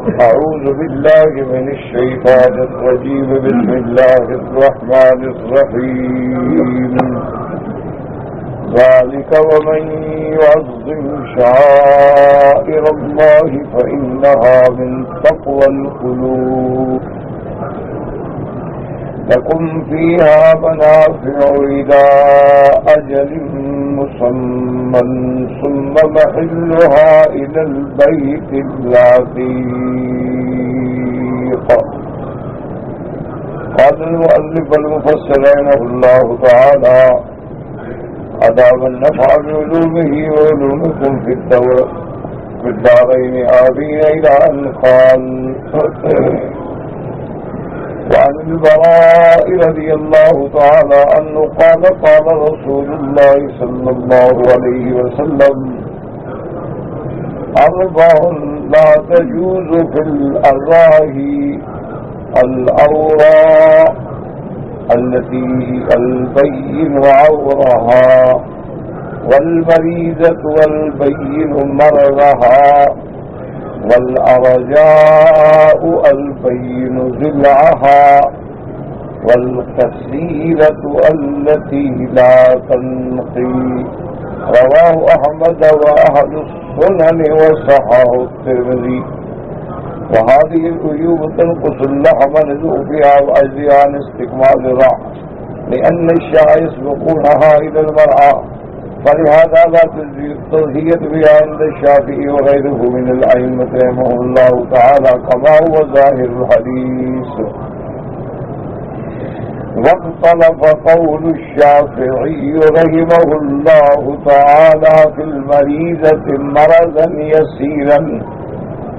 أعوذ بالله من الشيطان الرجيم. بسم الله الرحمن الرحيم. ذلك ومن يعظم شعائر الله فإنها من تقوى القلوب. لكم فيها منافع إلى أجل مسمى ثم محلها إلى البيت العتيق. قال المؤلف المفسر رحمه الله تعالى: أدام النفع بعلومه وعلومكم في الدارين آمين. إلى أن قال: وعن البراء رضي الله تعالى عنه قال: قال رسول الله صلى الله عليه وسلم: أربع لا تجوز في الأراهي: الأوراء التي البين عورها، والمريضة والبين مرضها، والأرجاء البين ضلعها، والكثيرة التي لا تنقي. رواه أحمد وأهل السنن وصححه الترمذي. وهذه العيوب تنقص اللحم لذوبها وأجزها عن استكمال الرعى، لأن الشاة يسبقونها إلى المرعى، فلهذا لا تضحية بها عند الشافعي وغيره من الأئمة رحمه الله تعالى كما هو ظاهر الحديث. واختلف قول الشافعي رحمه الله تعالى في المريضة مرضا يسيرا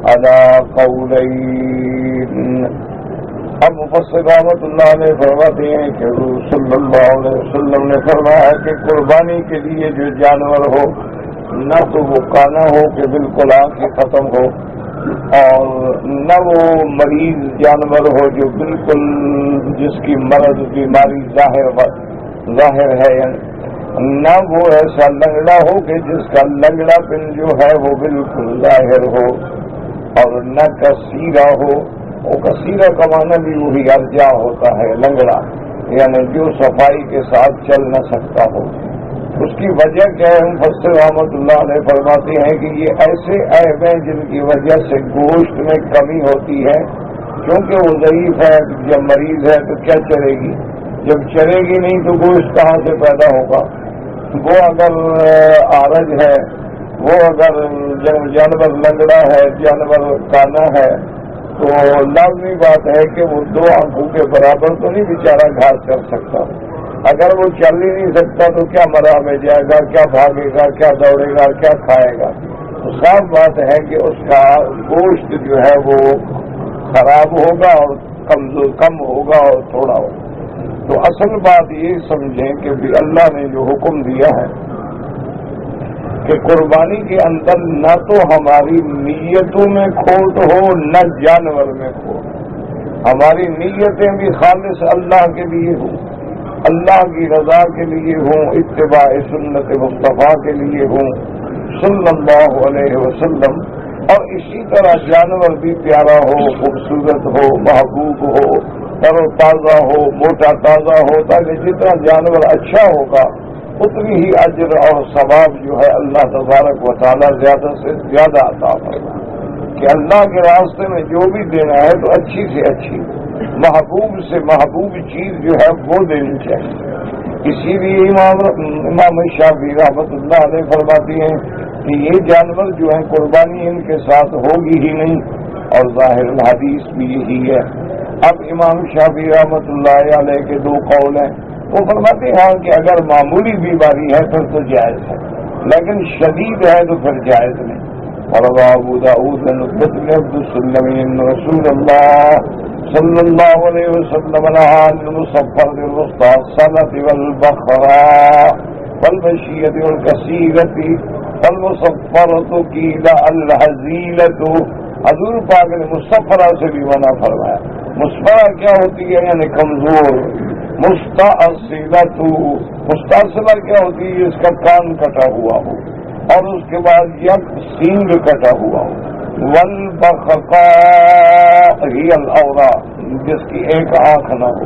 على قولين. اب مفسر رحمۃ اللہ علیہ فرماتے ہیں کہ حضور صلی اللہ علیہ وسلم نے فرمایا کہ قربانی کے لیے جو جانور ہو، نہ تو وہ کانا ہو کہ بالکل آنکھیں ختم ہو، اور نہ وہ مریض جانور ہو جو بالکل جس کی مرض بیماری ظاہر ہے، نہ وہ ایسا لنگڑا ہو کہ جس کا لنگڑا پن جو ہے وہ بالکل ظاہر ہو، اور نہ کثیرہ ہو. وہ کثیرہ کا معنی بھی وہی ارجا ہوتا ہے، لنگڑا، یعنی جو صفائی کے ساتھ چل نہ سکتا ہو. اس کی وجہ کیا ہے؟ مفسر رحمۃ اللہ علیہ فرماتے ہیں کہ یہ ایسے عیب ہیں جن کی وجہ سے گوشت میں کمی ہوتی ہے، کیونکہ وہ ضعیف ہے. جب مریض ہے تو کیا چرے گی؟ جب چرے گی نہیں تو گوشت کہاں سے پیدا ہوگا؟ وہ اگر عارج ہے، وہ اگر جانور لنگڑا ہے، جانور کانا ہے، تو لازمی بات ہے کہ وہ دو آنکھوں کے برابر تو نہیں بیچارہ گھاس کر سکتا. اگر وہ چل ہی نہیں سکتا تو کیا مرا میں جائے گا، کیا بھاگے گا، کیا دوڑے گا، کیا کھائے گا؟ تو صاف بات ہے کہ اس کا گوشت جو ہے وہ خراب ہوگا اور کم ہوگا اور تھوڑا ہوگا. تو اصل بات یہ سمجھیں کہ بھی اللہ نے جو حکم دیا ہے کہ قربانی کے اندر نہ تو ہماری نیتوں میں کھوٹ ہو، نہ جانور میں کھوٹ. ہماری نیتیں بھی خالص اللہ کے لیے ہوں، اللہ کی رضا کے لیے ہوں، اتباع سنت مصطفیٰ کے لیے ہوں صلی اللہ علیہ وسلم. اور اسی طرح جانور بھی پیارا ہو، خوبصورت ہو، محبوب ہو، تر و تازہ ہو، موٹا تازہ ہو، تاکہ جتنا جانور اچھا ہوگا اتنی ہی اجر اور ثواب جو ہے اللہ تبارک و تعالیٰ زیادہ سے زیادہ عطا فرمائے. کہ اللہ کے راستے میں جو بھی دینا ہے تو اچھی سے اچھی، محبوب سے محبوب چیز جو ہے وہ دینی چاہیے. اسی لیے امام شافعی رحمۃ اللہ علیہ فرماتی ہیں کہ یہ جانور جو ہیں قربانی ان کے ساتھ ہوگی ہی نہیں، اور ظاہر الحدیث بھی یہی ہے. اب امام شافعی رحمۃ اللہ علیہ کے دو قول ہیں. وہ فرماتے ہیں کہ اگر معمولی بیماری ہے پھر تو جائز ہے، لیکن شدید ہے تو پھر جائز نہیں. اور ابو داؤد بن عبد السلم رسول اللہ صلی اللہ علیہ وسلم نہى عن المصفر بالمستحصنة والبخراء والمشية والكثيرة والمصفرة قيل الهزيلة. حضور پاک نے مصفرہ سے بھی منع فرمایا. مصفرہ کیا ہوتی ہے؟ یعنی کمزور. مستاصلہ کیا ہوتی ہے؟ اس کا کان کٹا ہوا ہو اور اس کے بعد یک سینگ کٹا ہوا ہو. والبخقاء هي الأورا جس کی ایک آنکھ نہ ہو،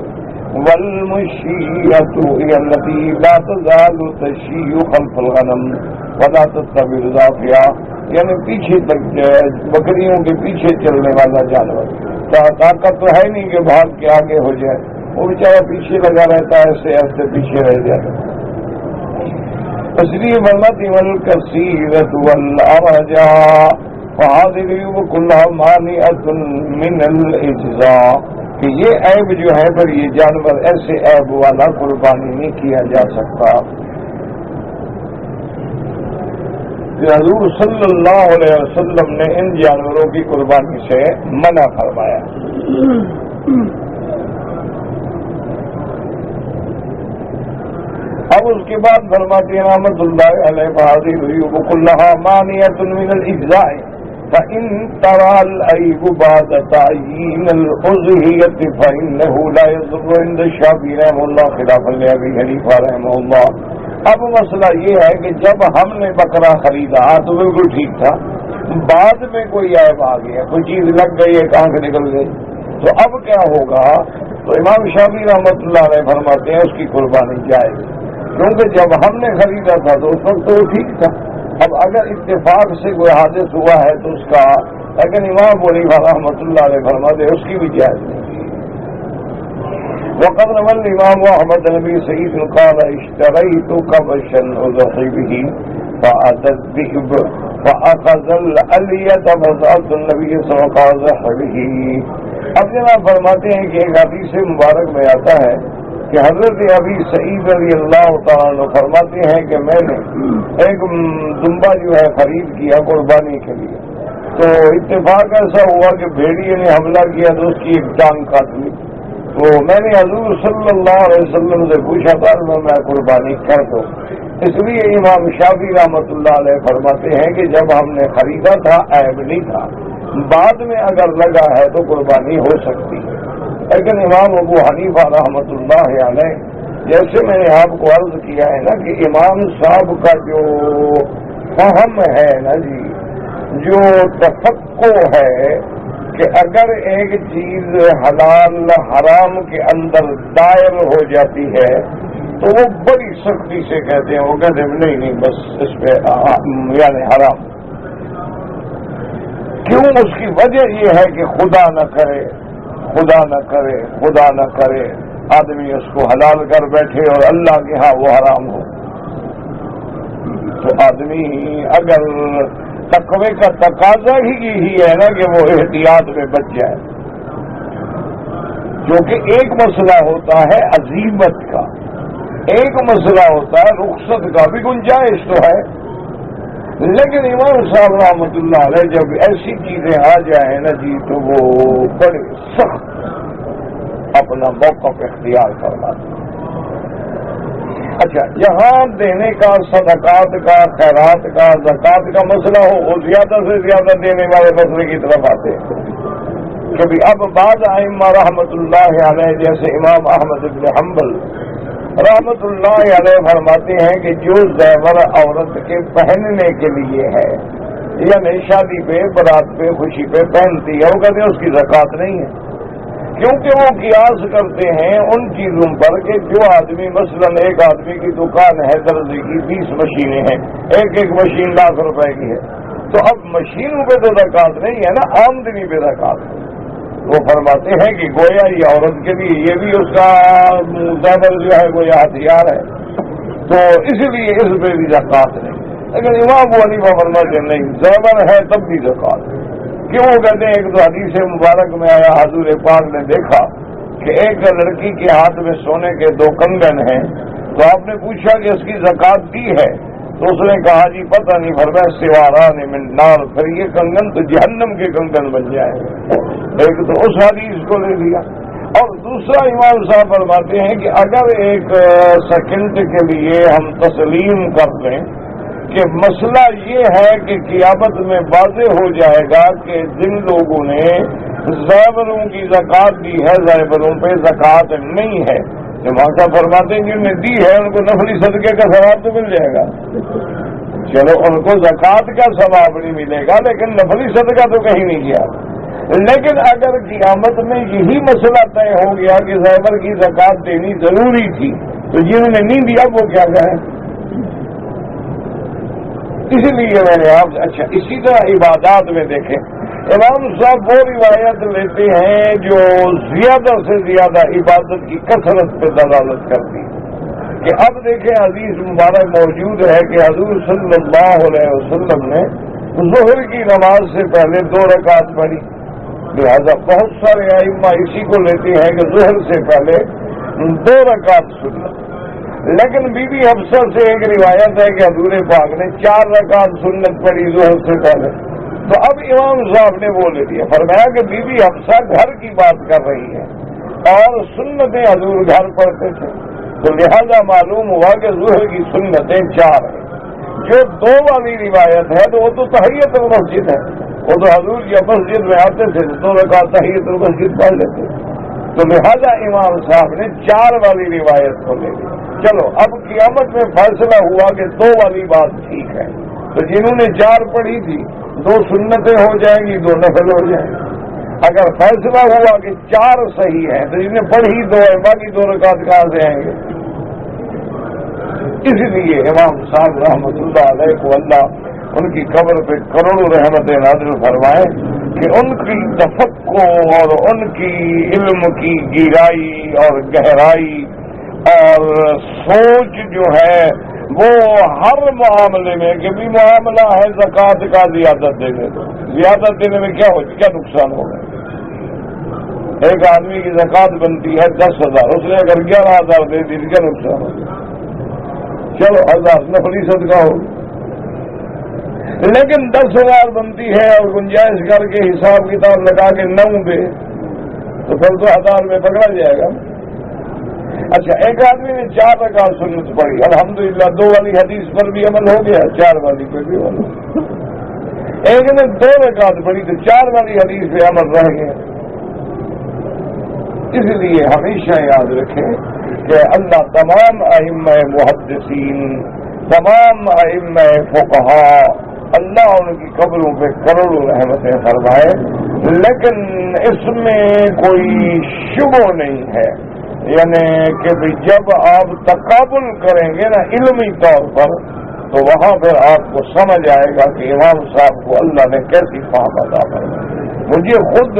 والمشیۃ هي التي لا تزال تشیع خلف الغنم ولا تستبر ذافیا، یعنی پیچھے تک بکریوں کے پیچھے چلنے والا جانور، طاقت تو ہے نہیں کہ بھاگ کے آگے ہو جائے، وہ بیچارہ پیچھے لگا رہتا ہے، ایسے ایسے پیچھے رہ جاتا ہے۔ اس لیے بلتی والکثیرۃ والارجاء فهذه العیوب كلها مانعۃ من الاجزاء، کہ یہ عیب جو ہے پر یہ جانور ایسے عیب والا قربانی نہیں کیا جا سکتا۔ حضور صلی اللہ علیہ وسلم نے ان جانوروں کی قربانی سے منع فرمایا۔ اب اس کے بعد فرماتے ہیں رحمۃ اللہ علیہ فهذه العیوب كلها مانعۃ من الاجزاء فإن ترى العیب بعد تعیین الأضحیۃ فإنه لا يضر عند الشافعی رحمہ اللہ خلافا لأبی حنیفہ رحمہ اللہ۔ اب مسئلہ یہ ہے کہ جب ہم نے بکرا خریدا تو بالکل ٹھیک تھا، بعد میں کوئی عیب آ گیا، کوئی چیز لگ گئی، ایک آنکھ نکل گئی، تو اب کیا ہوگا؟ تو امام شافعی رحمۃ اللہ علیہ فرماتے ہیں اس کی قربانی جائز، کیونکہ جب ہم نے خریدا تھا تو اس وقت تو وہ ٹھیک تھا۔ اب اگر اتفاق سے کوئی حادث ہوا ہے تو اس کا، لیکن امام ابو حنیفہ رحمۃ اللہ علیہ فرماتے ہیں اس کی بھی جائز نہیں۔ وقد روى الإمام أحمد بن أبي سعيد قال اشتريت كبشا أضحي به فأتى الذئب فأخذ الألية فسألت النبي صلى الله عليه وسلم أضحي به۔ اب جناب فرماتے ہیں کہ ایک حدیث مبارک میں آتا ہے کہ حضرت ابی سعید رضی اللہ تعالیٰ عنہ فرماتے ہیں کہ میں نے ایک دمبا جو ہے خرید کیا قربانی کے لیے، تو اتفاق ایسا ہوا کہ بھیڑیے نے حملہ کیا تو اس کی ایک ٹانگ کاٹ لی، تو میں نے حضور صلی اللہ علیہ وسلم سے پوچھا تھا میں قربانی کر دوں۔ اس لیے امام شافعی رحمۃ اللہ علیہ فرماتے ہیں کہ جب ہم نے خریدا تھا عیب نہیں تھا، بعد میں اگر لگا ہے تو قربانی ہو سکتی ہے۔ لیکن امام ابو حنیفہ رحمۃ اللہ علیہ، جیسے میں نے آپ کو عرض کیا ہے نا کہ امام صاحب کا جو فہم ہے نا جی، جو تفقع ہے کہ اگر ایک چیز حلال حرام کے اندر دائر ہو جاتی ہے تو وہ بڑی سختی سے کہتے ہیں، وہ کہتے ہیں نہیں بس اس پہ یعنی حرام۔ کیوں؟ اس کی وجہ یہ ہے کہ خدا نہ کرے آدمی اس کو حلال کر بیٹھے اور اللہ کے ہاں وہ حرام ہو، تو آدمی اگر تقوی کا تقاضا ہی یہی ہے نا کہ وہ احتیاط میں بچ جائے، جو کہ ایک مسئلہ ہوتا ہے عزیمت کا، ایک مسئلہ ہوتا ہے رخصت کا، بھی گنجائش تو ہے، لیکن امام صاحب رحمۃ اللہ علیہ جب ایسی چیزیں آ جائیں نا جی تو وہ بڑے سخت اپنا موقف اختیار کرواتے ہیں۔ اچھا، جہاں دینے کا، صدقات کا، خیرات کا، زکوٰۃ کا مسئلہ ہو، وہ زیادہ سے زیادہ دینے والے مسئلے کی طرف آتے ہیں۔ کبھی اب بعض ائمہ رحمۃ اللہ علیہ جیسے امام احمد بن حنبل رحمۃ اللہ علیہ فرماتے ہیں کہ جو زیور عورت کے پہننے کے لیے ہے، یعنی شادی پہ، برات پہ، خوشی پہ پہنتی ہے، وہ کہتے ہیں اس کی زکوٰۃ نہیں ہے، کیونکہ وہ قیاس کرتے ہیں ان چیزوں پر کہ جو آدمی مثلا ایک آدمی کی دکان ہے درزی کی، 20 مشینیں ہیں، ایک مشین لاکھ روپے کی ہے، تو اب مشینوں پہ تو زکوٰۃ نہیں ہے نا، آمدنی پہ زکوٰۃ ہے۔ وہ فرماتے ہیں کہ گویا یہ عورت کے لیے یہ بھی اس کا زیور جو ہے گویا ہتھیار ہے، تو اس لیے اس پہ بھی زکوٰۃ نہیں۔ لیکن امام ابو حنیفہ فرماتے ہیں نہیں، زیور ہے تب بھی زکوٰۃ۔ کیوں؟ کہتے ہیں ایک تو حدیث مبارک میں آیا، حضور پاک نے دیکھا کہ ایک لڑکی کے ہاتھ میں سونے کے 2 کنگن ہیں، تو آپ نے پوچھا کہ اس کی زکوٰۃ دی ہے؟ تو اس نے کہا جی پتہ نہیں، فرمایا سواران من نار، پھر یہ کنگن تو جہنم کے کنگن بن جائے۔ ایک تو اس حدیث کو لے لیا، اور دوسرا امام صاحب فرماتے ہیں کہ اگر ایک سیکنڈ کے لیے ہم تسلیم کر لیں کہ مسئلہ یہ ہے کہ قیامت میں واضح ہو جائے گا کہ جن لوگوں نے زیوروں کی زکوٰۃ دی ہے زیوروں پہ زکوٰۃ نہیں ہے، امام صاحب فرماتے ہیں جن نے دی ہے ان کو نفلی صدقے کا ثواب تو مل جائے گا، چلو ان کو زکوٰۃ کا ثواب نہیں ملے گا، لیکن نفلی صدقہ تو کہیں نہیں کیا۔ لیکن اگر قیامت میں یہی مسئلہ طے ہو گیا کہ زیور کی زکوٰۃ دینی ضروری تھی، تو جنہوں نے نہیں دیا وہ کیا کہیں؟ اسی لیے میں نے آپ اچھا اسی طرح عبادات میں دیکھیں، امام صاحب وہ روایت لیتے ہیں جو زیادہ سے زیادہ عبادت کی کثرت پہ دلالت کرتی ہے کہ اب دیکھیں حدیث مبارک موجود ہے کہ حضور صلی اللہ علیہ وسلم نے ظہر کی نماز سے پہلے 2 رکعت پڑھی، لہذا بہت سارے ائمہ اسی کو لیتے ہیں کہ ظہر سے پہلے 2 رکعت سنت۔ لیکن بی بی حفصہ سے ایک روایت ہے کہ حضور پاک نے 4 رکعت سنت پڑھی ظہر سے پہلے، تو اب امام صاحب نے وہ لے لیا، فرمایا کہ بی بی حفصہ گھر کی بات کر رہی ہے اور سنتیں حضور گھر پڑھتے تھے، تو لہذا معلوم ہوا کہ ظہر کی سنتیں 4 ہیں۔ جو 2 والی روایت ہے تو وہ تو تحیت المسجد ہے، وہ تو حضور جب مسجد میں آتے تھے 2 رکعت تحیت المسجد پڑھ لیتے، تو لہذا امام صاحب نے 4 والی روایت کو لے لی۔ چلو اب قیامت میں فیصلہ ہوا کہ 2 والی بات ٹھیک ہے، تو جنہوں نے 4 پڑھی تھی 2 سنتیں ہو جائیں گی 2 نفل ہو جائیں گی۔ اگر فیصلہ ہوا کہ 4 صحیح ہیں تو جنہیں پڑھی 2 ہے باقی 2 رکعت کہاں سے آئیں گے؟ اس لیے امام صاحب رحمۃ اللہ علیہ کو اللہ ان کی قبر پہ کروڑوں رحمتیں نازل فرمائے کہ ان کی تفقہ اور ان کی علم کی گہرائی اور گہرائی اور سوچ جو ہے وہ ہر معاملے میں کہ بھی معاملہ ہے زکوٰۃ کا زیادت دینے تو زیادت دینے میں کیا نقصان ہوگا؟ ایک آدمی کی زکوٰۃ بنتی ہے 10,000، اس نے اگر 11,000 دے دی کیا نقصان ہوگا؟ چلو 1,000 نفلی صدقہ ہو، لیکن 10,000 بنتی ہے اور گنجائش کر کے حساب کتاب لگا کے 9 دے تو پھر تو 1,000 میں پکڑا جائے گا۔ اچھا ایک آدمی نے 4 رکعت سنت پڑھی، الحمدللہ 2 والی حدیث پر بھی عمل ہو گیا، 4 والی پہ بھی عمل۔ ایک نے 2 رکعت پڑھی تو 4 والی حدیث پہ عمل رہ گیا۔ اس لیے ہمیشہ یاد رکھیں کہ اللہ تمام ائمہ محدثین، تمام ائمہ فقہا، اللہ ان کی قبروں پہ کروڑوں رحمتیں فرمائے، لیکن اس میں کوئی شبہ نہیں ہے، یعنی کہ جب آپ تقابل کریں گے نا علمی طور پر تو وہاں پھر آپ کو سمجھ آئے گا کہ امام صاحب کو اللہ نے کیسی فہم عطا فرمائی۔ مجھے خود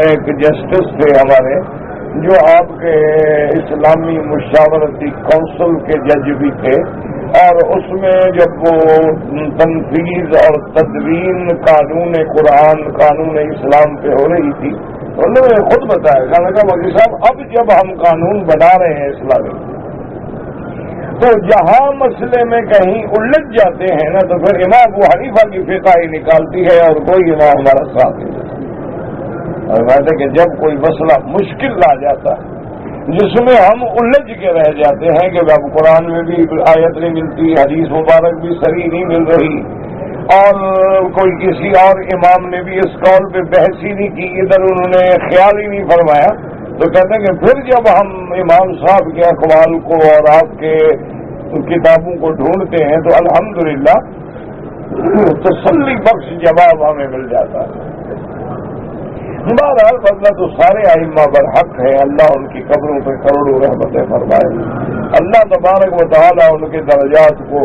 ایک جسٹس تھے ہمارے جو آپ کے اسلامی مشاورتی کونسل کے جج بھی تھے، اور اس میں جب وہ تنفیذ اور تدوین قانون قرآن قانون اسلام پہ ہو رہی تھی تو انہوں نے خود بتایا، کہا مولوی صاحب اب جب ہم قانون بنا رہے ہیں اسلامی تو جہاں مسئلے میں کہیں الجھ جاتے ہیں نا تو پھر امام ابو حنیفہ کی فقہ ہی نکالتی ہے اور کوئی امام ہمارا ساتھ نہیں دیتا۔ اور کہتے کہ جب کوئی مسئلہ مشکل آ جاتا ہے جس میں ہم الجھ کے رہ جاتے ہیں کہ اب قرآن میں بھی آیت نہیں ملتی، حدیث مبارک بھی صحیح نہیں مل رہی، اور کوئی کسی اور امام نے بھی اس قول پہ بحث ہی نہیں کی، ادھر انہوں نے خیال ہی نہیں فرمایا، تو کہتے ہیں کہ پھر جب ہم امام صاحب کے اقوال کو اور آپ کے کتابوں کو ڈھونڈتے ہیں تو الحمدللہ تسلی بخش جواب ہمیں مل جاتا ہے۔ بہرحال بدلہ تو سارے ائمہ برحق ہیں، اللہ ان کی قبروں پہ کروڑوں رحمتیں فرمائے، اللہ تبارک و تعالی ان کے درجات کو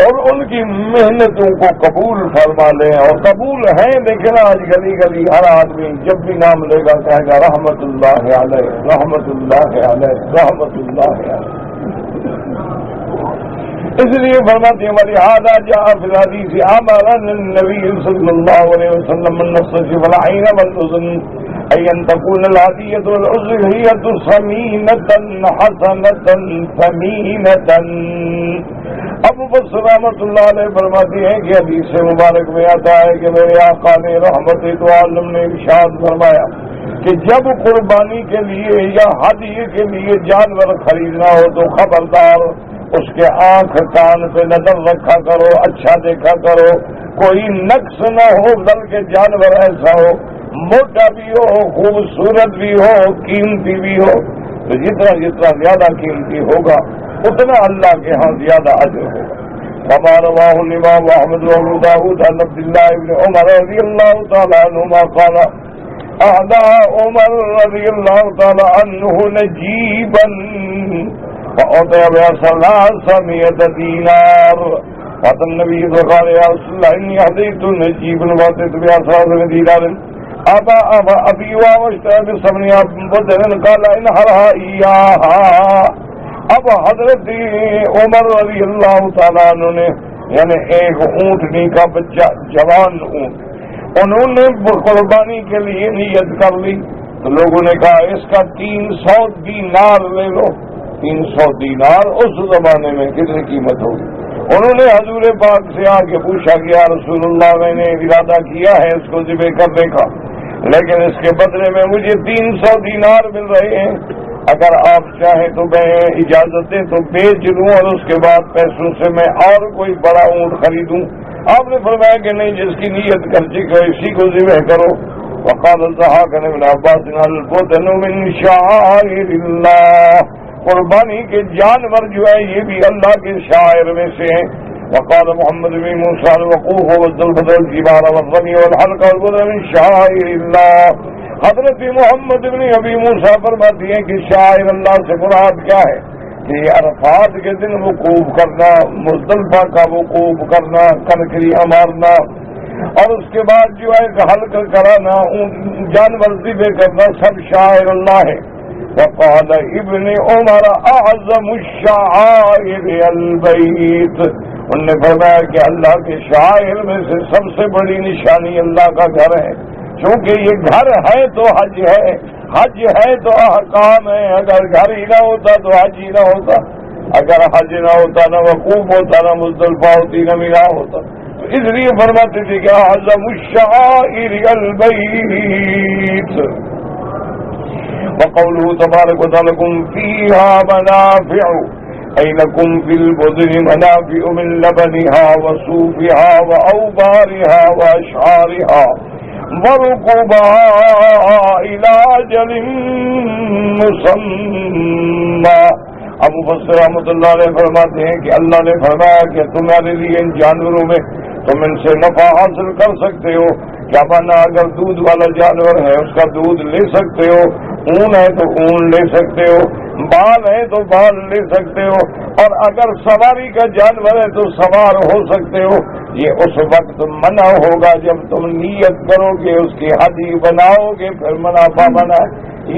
اور ان کی محنتوں کو قبول فرما لیں، اور قبول ہیں لیکن آج گلی گلی ہر آدمی جب بھی نام لے گا کہے گا رحمت اللہ علیہ رحمت اللہ علیہ رحمت اللہ علیہ۔ اس لیے فرماتے ہیں ولہذا جاء فی الحدیث امرنا النبی صلی اللہ علیہ وسلم النصف والعین والاذن ان تكون الهدية والأضحية سمينة حسنة ثمينة۔ ابو بکر رحمۃ اللہ علیہ فرماتے ہیں کہ حدیث مبارک میں آتا ہے کہ میرے آقا نے رحمت تو عالم نے ارشاد فرمایا کہ جب قربانی کے لیے یا ہدیے کے لیے جانور خریدنا ہو تو خبردار اس کے آنکھ کان پہ نظر رکھا کرو، اچھا دیکھا کرو، کوئی نقص نہ ہو، بلکہ جانور ایسا ہو موٹا بھی ہو، خوبصورت بھی ہو، قیمتی بھی ہو، تو جتنا زیادہ قیمتی ہوگا اتنا اللہ کے ہاں زیادہ اجر ہوگا۔ كما رواه الإمام أحمد وأبو داود عن عبد الله بن عمر رضي الله تعالى عنهما قال أهدى عمر رضي الله تعالى عنه نجيبا فأعطي بها 300 دينار. قال النبي صلى الله عليه وسلم إني أهديت نجيبا وأعطيت بها 300 دينار أبا أبي واشترى بثمنها بدلا قال انحرها إياها. اب حضرت عمر رضی اللہ تعالیٰ عنہ نے یعنی ایک اونٹنی کا بچہ جوان اونٹ انہوں نے قربانی کے لیے نیت کر لی تو لوگوں نے کہا اس کا 300 دینار لے لو. 300 دینار اس زمانے میں کتنی قیمت ہوگی. انہوں نے حضور پاک سے آ کے پوچھا کہ یا رسول اللہ میں نے ارادہ کیا ہے اس کو ذبح کرنے کا لیکن اس کے بدلے میں مجھے 300 دینار مل رہے ہیں. اگر آپ چاہیں تو میں اجازت دیں تو بیچ لوں اور اس کے بعد پیسوں سے میں اور کوئی بڑا اونٹ خریدوں. آپ نے فرمایا کہ نہیں جس کی نیت کر چکے اسی کو ذبح کرو. وقال الضحاک ابن عباس البدن من شعائر اللہ. قربانی کے جانور جو ہے یہ بھی اللہ کے شاعر میں سے ہیں. وقال محمد بن موسیٰ الوقوف والذبح والجبال والرمی والحلق والبدن من شعائر اللہ. حضرت محمد بن ابی موسیٰ فرماتی ہیں کہ شاعر اللہ سے مراد کیا ہے کہ عرفات کے دن وقوف کرنا, مزدلفہ کا وقوف کرنا, کنکریاں مارنا اور اس کے بعد جو ہے حلق کرانا, جانور ذبح کرنا سب شاعر اللہ ہے. وقال ابن عمر اعظم الشعائر البیت. انہوں نے فرمایا کہ اللہ کے شاعر میں سے سب سے بڑی نشانی اللہ کا گھر ہے. چونکہ یہ گھر ہے تو حج ہے, حج ہے تو احکام ہے. اگر گھر ہی نہ ہوتا تو حج ہی نہ ہوتا, اگر حج نہ ہوتا نہ وقوف ہوتا نہ مزدلفہ ہوتی نہ مینا ہوتا. تو اس لیے فرماتے تھے کہ اعظم الشعائر البیت. وقوله تبارك وتعالى لكم فيها منافع أي لكم في البدن منافع من لبنها وصوفها وأوبارها وأشعارها وركوبها إلى أجل مسمى. ابو بصر رحمۃ اللہ علیہ فرماتے ہیں کہ اللہ نے فرمایا کہ تمہارے لیے ان جانوروں میں تم ان سے نفع حاصل کر سکتے ہو. کیا مانا اگر دودھ والا جانور ہے اس کا دودھ لے سکتے ہو, اون ہے تو اون لے سکتے ہو, بال ہے تو بال لے سکتے ہو, اور اگر سواری کا جانور ہے تو سوار ہو سکتے ہو. یہ اس وقت منع ہوگا جب تم نیت کرو گے, اس کی ہدی بناؤ گے, پھر منافع بنا.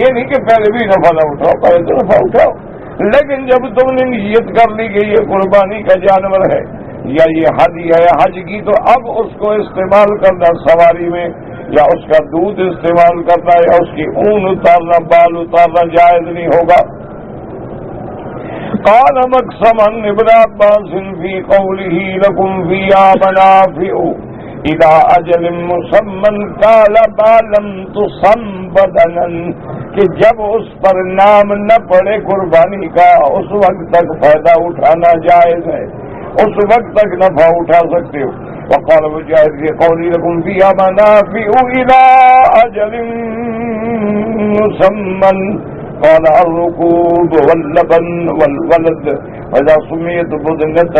یہ نہیں کہ پہلے بھی نفع نہ اٹھاؤ, پہلے تو نفع اٹھاؤ, لیکن جب تم نے نیت کر لی کہ یہ قربانی کا جانور ہے یا یہ ہدی ہے حج کی, تو اب اس کو استعمال کرنا سواری میں یا اس کا دودھ استعمال کرنا یا اس کی اون اتارنا, بال اتارنا جائز نہیں ہوگا. قال مقسما ابن عباس في قوله لكم فيها منافع الى اجل مسمى قال ما لم تصم بدنا, کہ جب اس پر نام نہ پڑے قربانی کا اس وقت تک فائدہ اٹھانا جائز ہے, اس وقت تک نفع اٹھا سکتے ہو. وقال مجاہد في قوله لكم فيها منافع الى اجل مسمى قال الركوب واللبن والولد وإذا سميت بدنة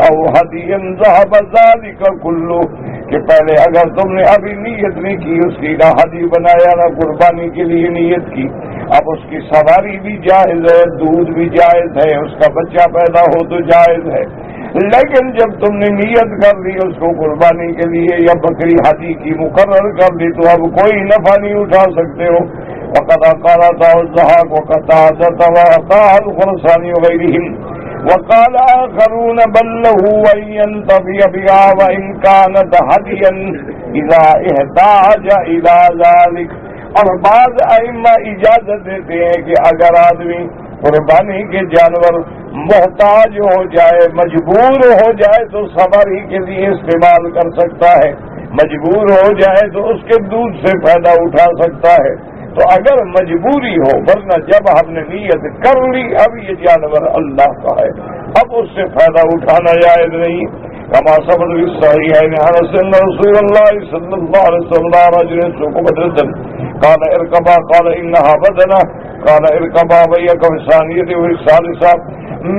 أو هديا ذهب ذلك كله. کہ پہلے اگر تم نے ابھی نیت نہیں کی, اس کی نہ ہدی بنایا نہ قربانی کے لیے نیت کی, اب اس کی سواری بھی جائز ہے, دودھ بھی جائز ہے, اس کا بچہ پیدا ہو تو جائز ہے. لیکن جب تم نے نیت کر لی اس کو قربانی کے لیے یا بکری ہدی کی مقرر کر لی تو اب کوئی نفع نہیں اٹھا سکتے ہو. وقد قال الضحاك وقتادة وعطاء الخرساني وغيرهم وقال آخرون بل له أن ينتفي بها وإن كانت هديا إذا احتاج إلى ذلك. اور بعض ائمہ اجازت دیتے ہیں کہ اگر آدمی قربانی کے جانور محتاج ہو جائے, مجبور ہو جائے تو سواری کے لیے استعمال کر سکتا ہے, مجبور ہو جائے تو اس کے دودھ سے فائدہ اٹھا سکتا ہے. تو اگر مجبوری ہو, ورنہ جب ہم نے نیت کر لی اب یہ جانور اللہ کا ہے, اب اس سے فائدہ اٹھانا جائز نہیں. كما ثبت في الصحيحين عن رسول الله صلى الله عليه وسلم رجل سوق بدرة قال اركبا قال انها بدنه قال اركبا ويك بثانيه والثالثه.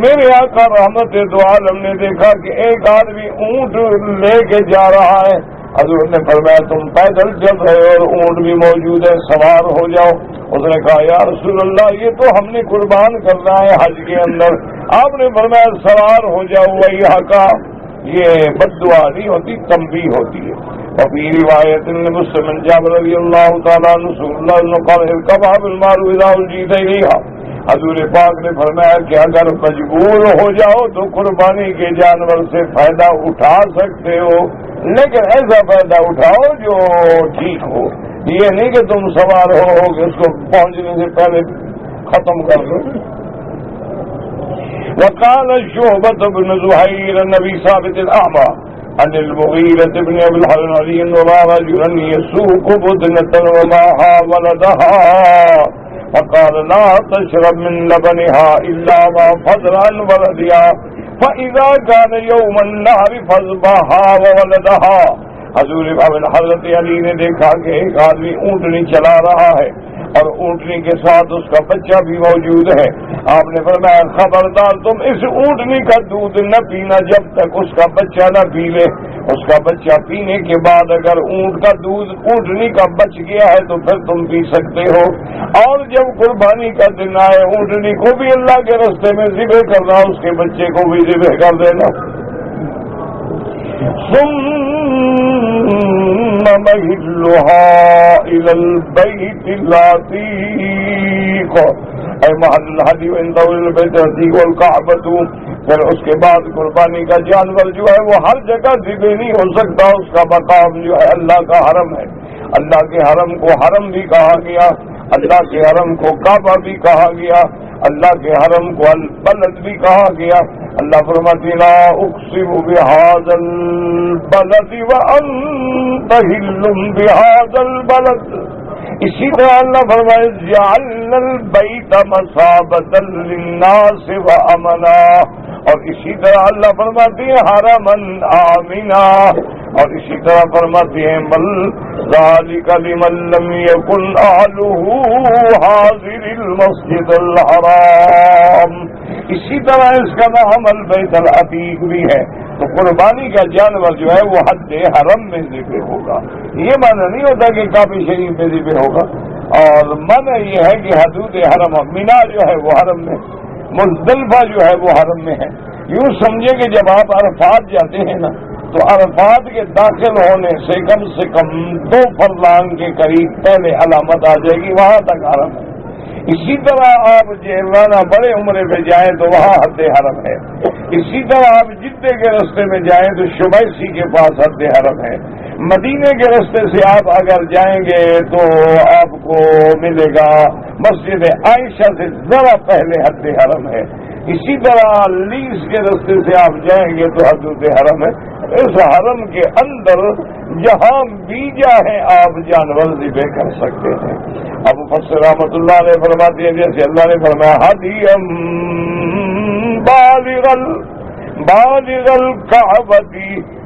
میرے آقا رحمت دو عالم نے دیکھا کہ ایک آدمی اونٹ لے کے جا رہا ہے. حضور نے فرمایا تم پیدل چل رہے اور اونٹ بھی موجود ہے, سوار ہو جاؤ. اس نے کہا یا رسول اللہ یہ تو ہم نے قربان کرنا ہے حج کے اندر. آپ نے فرمایا سوار ہو جاؤ. وہی آقا یہ بد دعا نہیں ہوتی, تنبیہ ہوتی ہے. وفي روایت مسلم جابر رضی اللہ تعالیٰ عنہ رسول اللہ قال اركبها بالمعروف اذا جئت اليها. حضور پاک نے فرمایا کہ اگر مجبور ہو جاؤ تو قربانی کے جانور سے فائدہ اٹھا سکتے ہو, لیکن ایسا فائدہ اٹھاؤ جو ٹھیک ہو. یہ نہیں کہ تم سوار ہو کہ اس کو پہنچنے سے پہلے ختم کر دو. وقال شعبة بن زهير النبي ثابت الأعمى عن المغيرة بن أبي الحرمري رأى رجلا يسوق بدنة ومعها ولدها فقال لا تشرب من لبنها إلا ما فضل عن ولدها فإذا كان يوم النهر فاذبحها وولدها. حضور حضرت علی نے دیکھا کہ ایک آدمی اونٹنی چلا رہا ہے اور اونٹنی کے ساتھ اس کا بچہ بھی موجود ہے. آپ نے فرمایا خبردار تم اس اونٹنی کا دودھ نہ پینا جب تک اس کا بچہ نہ پی لے. اس کا بچہ پینے کے بعد اگر اونٹ کا دودھ اونٹنی کا بچ گیا ہے تو پھر تم پی سکتے ہو. اور جب قربانی کا دن آئے اونٹنی کو بھی اللہ کے راستے میں ذبح کرنا, اس کے بچے کو بھی ذبح کر دینا. ثم مهلها الى البيت العتيق اي محل الحج عنده البيت العتيق والكعبة. پھر اس کے بعد قربانی کا جانور جو ہے وہ ہر جگہ ذبح نہیں ہو سکتا, اس کا مقام جو ہے اللہ کا حرم ہے. اللہ کے حرم کو حرم بھی کہا گیا, اللہ کے حرم کو کعبہ بھی کہا گیا, اللہ کے حرم کو البلد بھی کہا گیا. اللہ فرماتے لا اقسم بهذا البلد وانت حل بهذا البلد. اسی طرح اللہ فرمائے جعلنا البیت مثابۃ للناس وامنا. اور اسی طرح اللہ فرماتے ہیں حرما آمنا. اور اسی طرح فرماتے ہیں بل ذالک لمن لم یکن اہلہ حاضر المسجد الحرام. اسی طرح اس کا نام البیت العتیق بھی ہے. تو قربانی کا جانور جو ہے وہ حد حرم میں ذبح ہوگا. یہ معنی نہیں ہوتا کہ کعبہ شریف میں ذبح ہوگا, اور معنی یہ ہے کہ حدود حرم, مینا جو ہے وہ حرم میں, مزدلفہ جو ہے وہ حرم میں ہے. یوں سمجھے کہ جب آپ عرفات جاتے ہیں نا تو عرفات کے داخل ہونے سے کم 2 فرلانگ کے قریب پہلے علامت آ جائے گی, وہاں تک حرم ہے. اسی طرح آپ جیلانہ بڑے عمرے پہ جائیں تو وہاں حد حرم ہے. اسی طرح آپ جدے کے راستے میں جائیں تو شبیسی کے پاس حد حرم ہے. مدینے کے راستے سے آپ اگر جائیں گے تو آپ کو ملے گا مسجد عائشہ سے ذرا پہلے حد حرم ہے. اسی طرح لیس کے راستے سے آپ جائیں گے تو حدود حرم ہے. اس حرم کے اندر جہاں بھی جاہیں آپ جانور ذبح کر سکتے ہیں. اب مفسر رحمۃ اللہ علیہ فرماتے ہیں جیسے اللہ نے فرمایا ہدیم بالغ الکعبۃ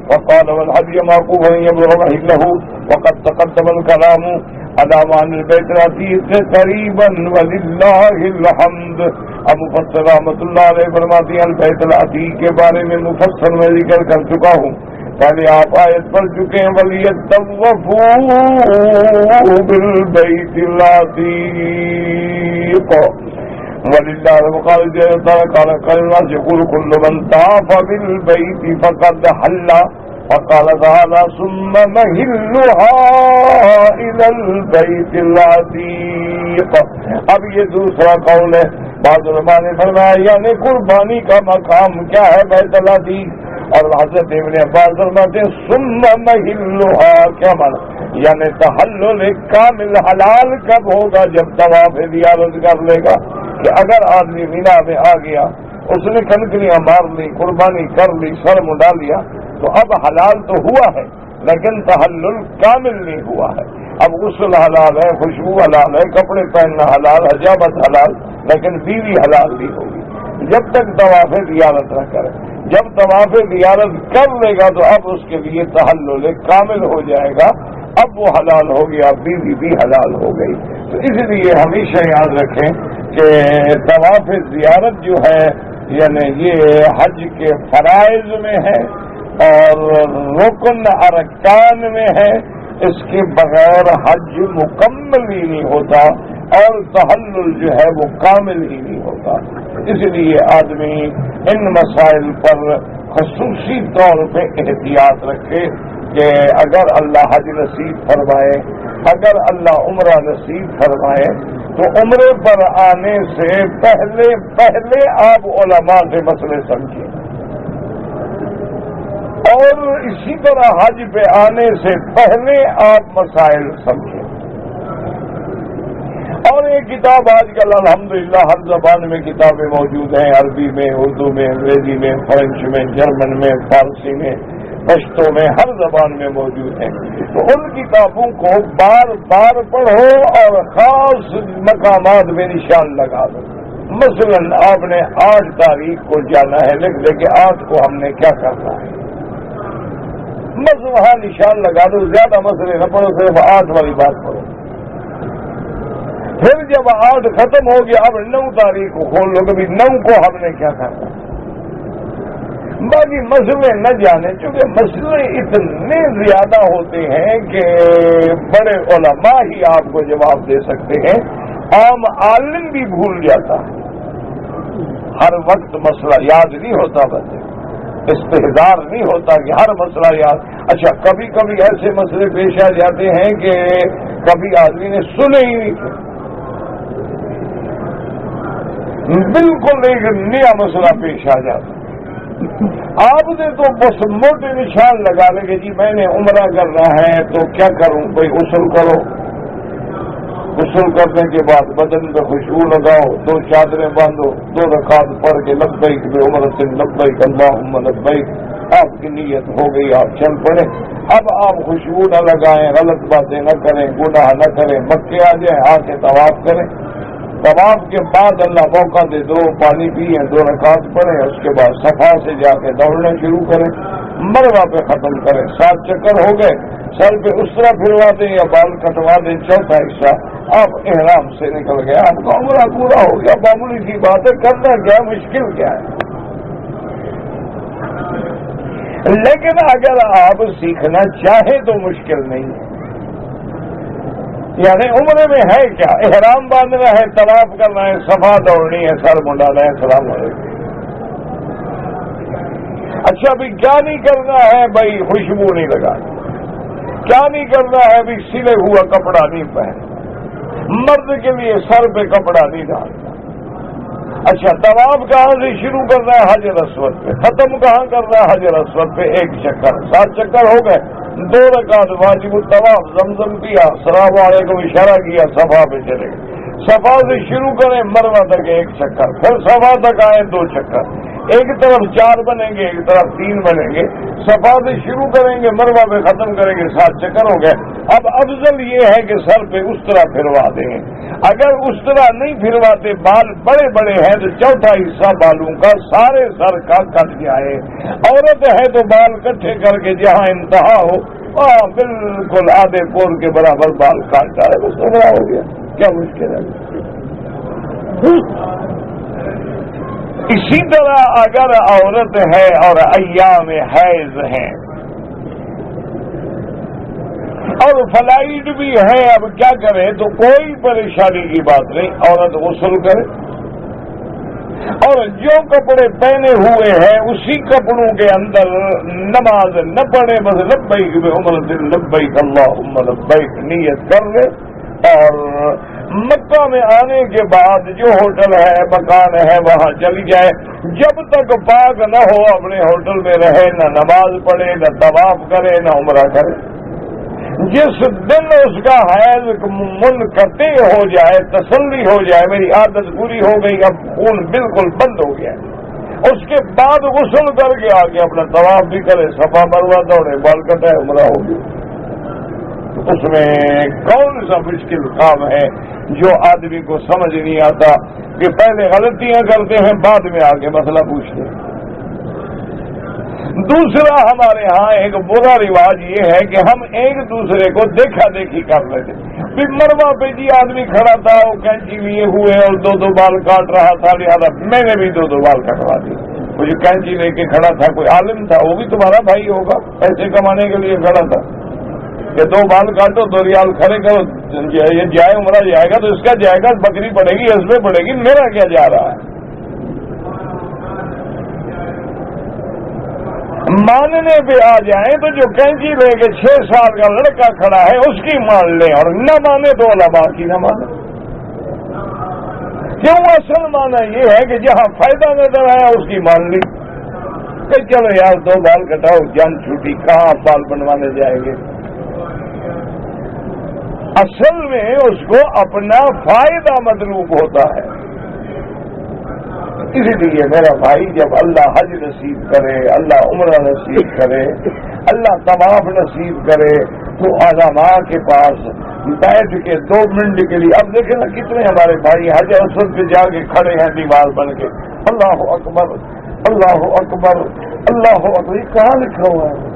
وقال والهدي معقوفا يبلغ محله وقد تقدم الكلام على معنى البيت العتيق قريبا ولله الحمد. اب مفسر رحمۃ اللہ علیہ فرماتے ہیں البیت العتیق کے بارے میں مفسر میں ذکر کر چکا ہوں. پہلے آپ آیت پڑھ چکے ہیں وَلْيَطَّوَّفُوا بِالْبَيْتِ الْعَتِيقِ وَلِلَّهِ وَقَالَ النَّاسُ يَقُولُ كُلُّ مَنْ طَافَ بِالْبَيْتِ فَقَدْ حَلَّ فقال تعالى ثم مهلها إلى البيت العتيق. اب یہ دوسرا قول ہے. بعض علماء نے فرمایا یعنی قربانی کا مقام کیا ہے بیت العتیق, اور حضرت ابن عباس فرماتے ہیں ثم مهلها کیا معنی, یعنی تحلل کامل حلال کب ہوگا جب طواف زیارت کر لے گا. کہ اگر آدمی مینا میں آ گیا, اس نے کنکریاں مار لی, قربانی کر لی, سر مڈا لیا, تو اب حلال تو ہوا ہے لیکن تحلل کامل نہیں ہوا ہے. اب غسل حلال ہے, خوشبو حلال ہے, کپڑے پہننا حلال, حجامت حلال, لیکن بیوی حلال نہیں ہوگی جب تک طواف زیارت نہ کرے. جب طواف زیارت کر لے گا تو اب اس کے لیے تحلل کامل ہو جائے گا. اب وہ حلال ہو گیا، بیوی بھی حلال ہو گئی۔ تو اس لیے ہمیشہ یاد رکھیں کہ طواف زیارت جو ہے یعنی یہ حج کے فرائض میں ہے اور رکن ارکان میں ہے، اس کے بغیر حج مکمل ہی نہیں ہوتا اور تحلل جو ہے وہ کامل ہی نہیں ہوتا۔ اس لیے آدمی ان مسائل پر خصوصی طور پہ احتیاط رکھے کہ اگر اللہ حج نصیب فرمائے، اگر اللہ عمرہ نصیب فرمائے تو عمرے پر آنے سے پہلے آپ علماء سے مسئلے سمجھیں، اور اسی طرح حج پہ آنے سے پہلے آپ مسائل سمجھیں۔ اور یہ کتاب آج کل الحمدللہ ہر زبان میں کتابیں موجود ہیں، عربی میں، اردو میں، انگریزی میں، فرینچ میں، جرمن میں، فارسی میں، پشتو میں، ہر زبان میں موجود ہیں۔ تو ان کتابوں کو بار بار پڑھو اور خاص مقامات میں نشان لگا دو۔ مثلا آپ نے 8 تاریخ کو جانا ہے، لکھ دے کہ 8 کو ہم نے کیا کرنا ہے، بس وہاں نشان لگا دو، زیادہ مسئلے نہ پڑھو، صرف 8 والی بات پڑھو۔ پھر جب 8 ختم ہو گیا اب 9 تاریخ کو کھول لو کہ 9 کو ہم نے کیا کرنا، باقی مسئلے نہ جانے، چونکہ مسئلے اتنے زیادہ ہوتے ہیں کہ بڑے علماء ہی آپ کو جواب دے سکتے ہیں، عام عالم بھی بھول جاتا ہے، ہر وقت مسئلہ یاد نہیں ہوتا، بس استحضار نہیں ہوتا کہ ہر مسئلہ یاد۔ اچھا کبھی کبھی ایسے مسئلے پیش آ جاتے ہیں کہ کبھی آدمی نے سنے ہی نہیں تھے، بالکل ایک نیا مسئلہ پیش آ جاتا، آپ نے تو بس موٹے نشان لگا لے کہ جی میں نے عمرہ کرنا ہے تو کیا کروں، کوئی غسل کرو، غسل کرنے کے بعد بدن پہ خوشبو لگاؤ، 2 چادریں باندھو، 2 رکعت پڑھ کے لبیک بعمرۃ لبیک اللہم لبیک، آپ کی نیت ہو گئی، آپ چل پڑے۔ اب آپ خوشبو نہ لگائیں، غلط باتیں نہ کریں، گناہ نہ کریں، مکے آ جائیں، آ کے طواف کریں، طواف کے بعد اللہ موقع دے 2 پانی پیئیں، 2 رکعت پڑھیں، اس کے بعد صفا سے جا کے دوڑنا شروع کریں، مروہ پہ ختم کریں، 7 چکر ہو گئے، سر پہ اس طرح پھروا دیں یا بال کٹوا دیں، چوتھا حصہ آپ احرام سے نکل گئے، آپ کا عمرہ پورا ہو گیا، معمولی سی بات ہے، کرنا کیا، مشکل کیا ہے۔ لیکن اگر آپ سیکھنا چاہیں تو مشکل نہیں ہے، یعنی عمرے میں ہے کیا، احرام باندھنا ہے، طواف کرنا ہے، صفا دوڑنی ہے، سر منڈانا ہے، السلام علیکم۔ اچھا ابھی کیا نہیں کرنا ہے بھائی، خوشبو نہیں لگانی، کیا نہیں کرنا ہے ابھی، سلے ہوا کپڑا نہیں پہننا، مرد کے لیے سر پہ کپڑا نہیں ڈالنا۔ اچھا طواف کہاں سے شروع کرنا ہے، حجر اسود پہ، ختم کہاں کرنا ہے، حجر اسود پہ 1 چکر، 7 چکر ہو گئے، 2 رکعت واجب الطواف، زمزم کیا، السلام علیکم اشارہ کیا، صفا پہ چلے گئے، صفا سے شروع کریں، مروہ تک 1 چکر، پھر صفا تک آئیں 2 چکر، ایک طرف 4 بنیں گے، ایک طرف 3 بنیں گے، صفا سے شروع کریں گے، مروہ پہ ختم کریں گے، 7 چکر ہو گئے۔ اب افضل یہ ہے کہ سر پہ اس طرح پھروا دیں، اگر اس طرح نہیں پھرواتے، بال بڑے بڑے ہیں تو چوتھا حصہ بالوں کا سارے سر کا کٹ جائے، عورت ہے تو بال کٹھے کر کے جہاں انتہا ہو وہاں بالکل آدھے پور کے برابر بال کاٹ ڈالے، بس عمرہ ہو گیا، کیا مشکل ہے۔ اسی طرح اگر عورت ہے اور ایام حیض ہیں اور فلائٹ بھی ہے، اب کیا کرے، تو کوئی پریشانی کی بات نہیں، عورت غسل کرے اور جو کپڑے پہنے ہوئے ہیں اسی کپڑوں کے اندر نماز نہ پڑھے، بس لبیک بعمرۃ لبیک اللہم لبیک نیت کر لے، اور مکہ میں آنے کے بعد جو ہوٹل ہے، مکان ہے، وہاں چلی جائے، جب تک پاک نہ ہو اپنے ہوٹل میں رہے، نہ نماز پڑھے، نہ طواف کرے، نہ عمرہ کرے۔ جس دن اس کا حیض منقطع ہو جائے، تسلی ہو جائے میری عادت پوری ہو گئی، اب خون بالکل بند ہو گیا، اس کے بعد غسل کر کے آگے اپنا طواف بھی کرے، صفا مروہ دوڑے، بال کٹائے، عمرہ ہو گیا۔ اس میں کون سا مشکل کام ہے جو آدمی کو سمجھ نہیں آتا کہ پہلے غلطیاں کرتے ہیں، بعد میں آگے مسئلہ پوچھتے ہیں۔ دوسرا ہمارے ہاں ایک برا رواج یہ ہے کہ ہم ایک دوسرے کو دیکھا دیکھی کر لیتے. پھر مروا پہ جی آدمی کھڑا تھا, وہ کینچی لیے ہوئے اور دو بال کاٹ رہا تھا, لہٰذا میں نے بھی دو بال کٹوا دی. وہ جو کینچی لے کے کھڑا تھا کوئی عالم تھا, وہ بھی تمہارا بھائی ہوگا, پیسے کمانے کے لیے کھڑا تھا کہ 2 بال کاٹو 2 ریال کھڑے کرو, یہ جائے عمرہ جائے گا تو اس کا جائے گا, بکری پڑے گی, اس میں پڑے گی, میرا کیا جا رہا ہے. ماننے پہ آ جائیں تو جو کینچی لے کے 6 سال کا لڑکا کھڑا ہے اس کی مان لیں, اور نہ مانے تو علماء کی نہ مانے. کیوں؟ اصل مانا یہ ہے کہ جہاں فائدہ نظر آیا اس کی مان لی کہ چلو یار 2 بال کٹاؤ, جان چھوٹی, کہاں آپ بال بنوانے جائیں گے. اصل میں اس کو اپنا فائدہ مطلوب ہوتا ہے. اسی لیے میرا بھائی, جب اللہ حج نصیب کرے, اللہ عمرہ نصیب کرے, اللہ طواف نصیب کرے, تو علماء کے پاس بیٹھ کے 2 منٹ کے لیے, اب دیکھیں نا کتنے ہمارے بھائی حج اسود پہ جا کے کھڑے ہیں دیوار بن کے, اللہ اکبر اللہ اکبر اللہ اکبر. یہ کہاں لکھا ہوا ہے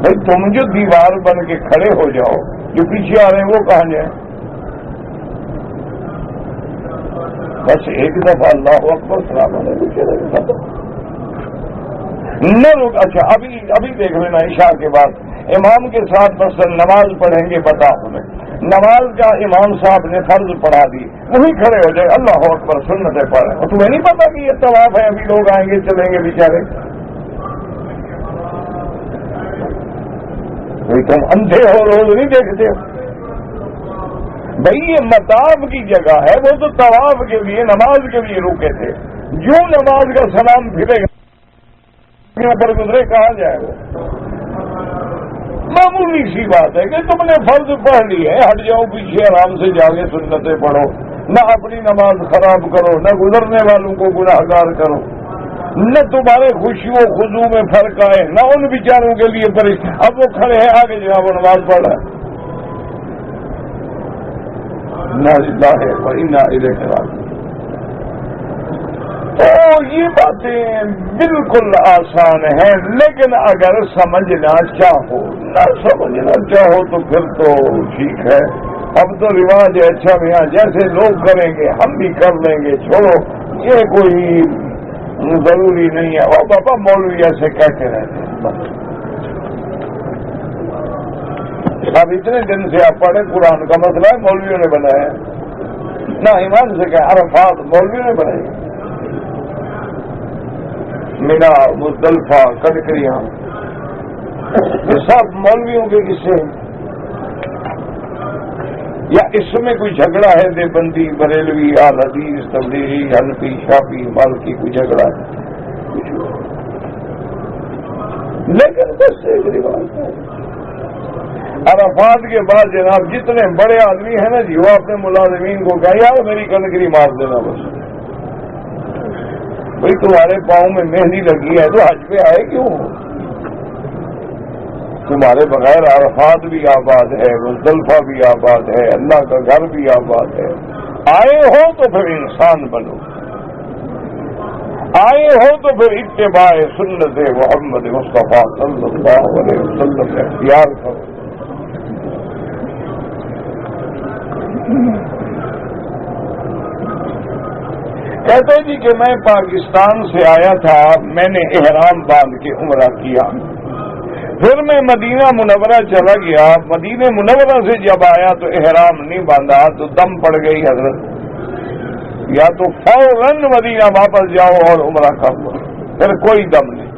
بھائی؟ تم جو دیوار بن کے کھڑے ہو جاؤ, جو پیچھے آ رہے ہیں وہ کہاں جائیں؟ بس ایک دفعہ اللہ اکبر السلام علیکم نہ رک. اچھا ابھی دیکھ لینا, عشاء کے بعد امام کے ساتھ مثلا نماز پڑھیں گے, بتا ہمیں نماز کا امام صاحب نے فرض پڑھا دی, وہی کھڑے ہو جائے اللہ اکبر سنتیں پڑھ رہے ہیں, تمہیں نہیں پتا کہ یہ طواف ہے, ابھی لوگ آئیں گے چلیں گے بیچارے. تم اندھے ہو, روز نہیں دیکھتے ہو بھائی؟ یہ مطاف کی جگہ ہے, وہ تو طواف کے لیے نماز کے لیے روکے تھے. جو نماز کا سلام پھرے گا پر گزرے کہاں جائے گا؟ معمولی سی بات ہے کہ تم نے فرض پڑھ لی ہے, ہٹ جاؤ پیچھے, آرام سے جا کے سنتیں پڑھو, نہ اپنی نماز خراب کرو, نہ گزرنے والوں کو گناہگار کرو, نہ تمہارے خوشی و خضوع میں فرق آئے, نہ ان بیچاروں کے لیے پریشان. اب وہ کھڑے ہیں آگے جناب وہ نماز پڑھ رہا ہے. نہ اللہ ہے اور نہ الیہ راجعون. تو یہ باتیں بالکل آسان ہیں, لیکن اگر سمجھنا چاہو, نہ سمجھنا چاہو تو پھر تو ٹھیک ہے. اب تو رواج ہے, اچھا بھیا جیسے لوگ کریں گے ہم بھی کر لیں گے, چھوڑو یہ کوئی ضروری نہیں ہے. وہ بابا مولوی ایسے کہتے رہتے ہیں بس. اب اتنے دن سے آپ پڑھے قرآن کا مسئلہ ہے مولویوں نے بنایا, نہ ایمان سے کہ عرفات مولویوں نے بنائی, مینا مزدلفہ کٹکریاں یہ سب مولویوں کے قصے ہیں. یا اس میں کوئی جھگڑا ہے دیوبندی بریلوی اہل حدیث تبلیغی حنفی شافعی مالکی کوئی جھگڑا ہے, لیکن بس ایک رواج ہے. عرفات کے بعد جناب جتنے بڑے آدمی ہیں نا جی, وہ اپنے ملازمین کو کہا یار میری کنکری مار دینا بس. بھائی تمہارے پاؤں میں مہندی لگی ہے تو حج پہ آئے کیوں؟ تمہارے بغیر عرفات بھی آباد ہے, مزدلفہ بھی آباد ہے, اللہ کا گھر بھی آباد ہے. آئے ہو تو پھر انسان بنو, آئے ہو تو پھر اتباع سنت محمد مصطفیٰ صلی اللہ علیہ وسلم اختیار کرو. کہتے جی کہ میں پاکستان سے آیا تھا, میں نے احرام باندھ کے عمرہ کیا, پھر میں مدینہ منورہ چلا گیا. مدینہ منورہ سے جب آیا تو احرام نہیں باندھا تو دم پڑ گئی حضرت. یا تو فوراً مدینہ واپس جاؤ اور عمرہ کر لو, پھر کوئی دم نہیں,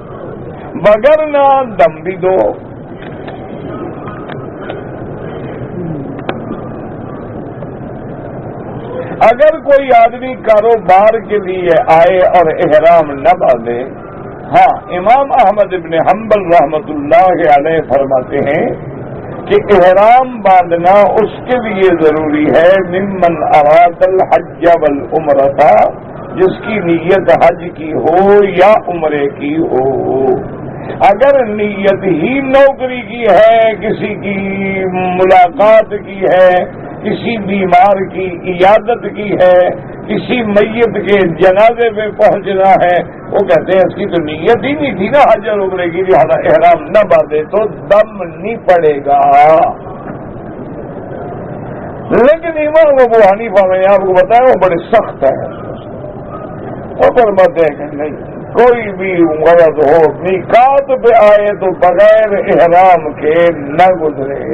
مگر نہ دم بھی دو. اگر کوئی آدمی کاروبار کے لیے آئے اور احرام نہ باندھے, ہاں امام احمد ابن حنبل رحمت اللہ علیہ فرماتے ہیں کہ احرام باندھنا اس کے لیے ضروری ہے ممن اراد الحج والعمرۃ, جس کی نیت حج کی ہو یا عمرے کی ہو. اگر نیت ہی نوکری کی ہے, کسی کی ملاقات کی ہے, کسی بیمار کی عیادت کی ہے, کسی میت کے جنازے میں پہنچنا ہے، وہ کہتے ہیں اس کی تو نیت ہی نہیں تھی نا حج اور عمرے کی، لہٰذا احرام نہ باندھے تو دم نہیں پڑے گا۔ لیکن امام ابو حنیفہ میں آپ کو بتایا وہ بڑے سخت ہے، وہ فرماتے ہیں کہ نہیں، کوئی بھی غرض ہو میقات پہ آئے تو بغیر احرام کے نہ گزرے۔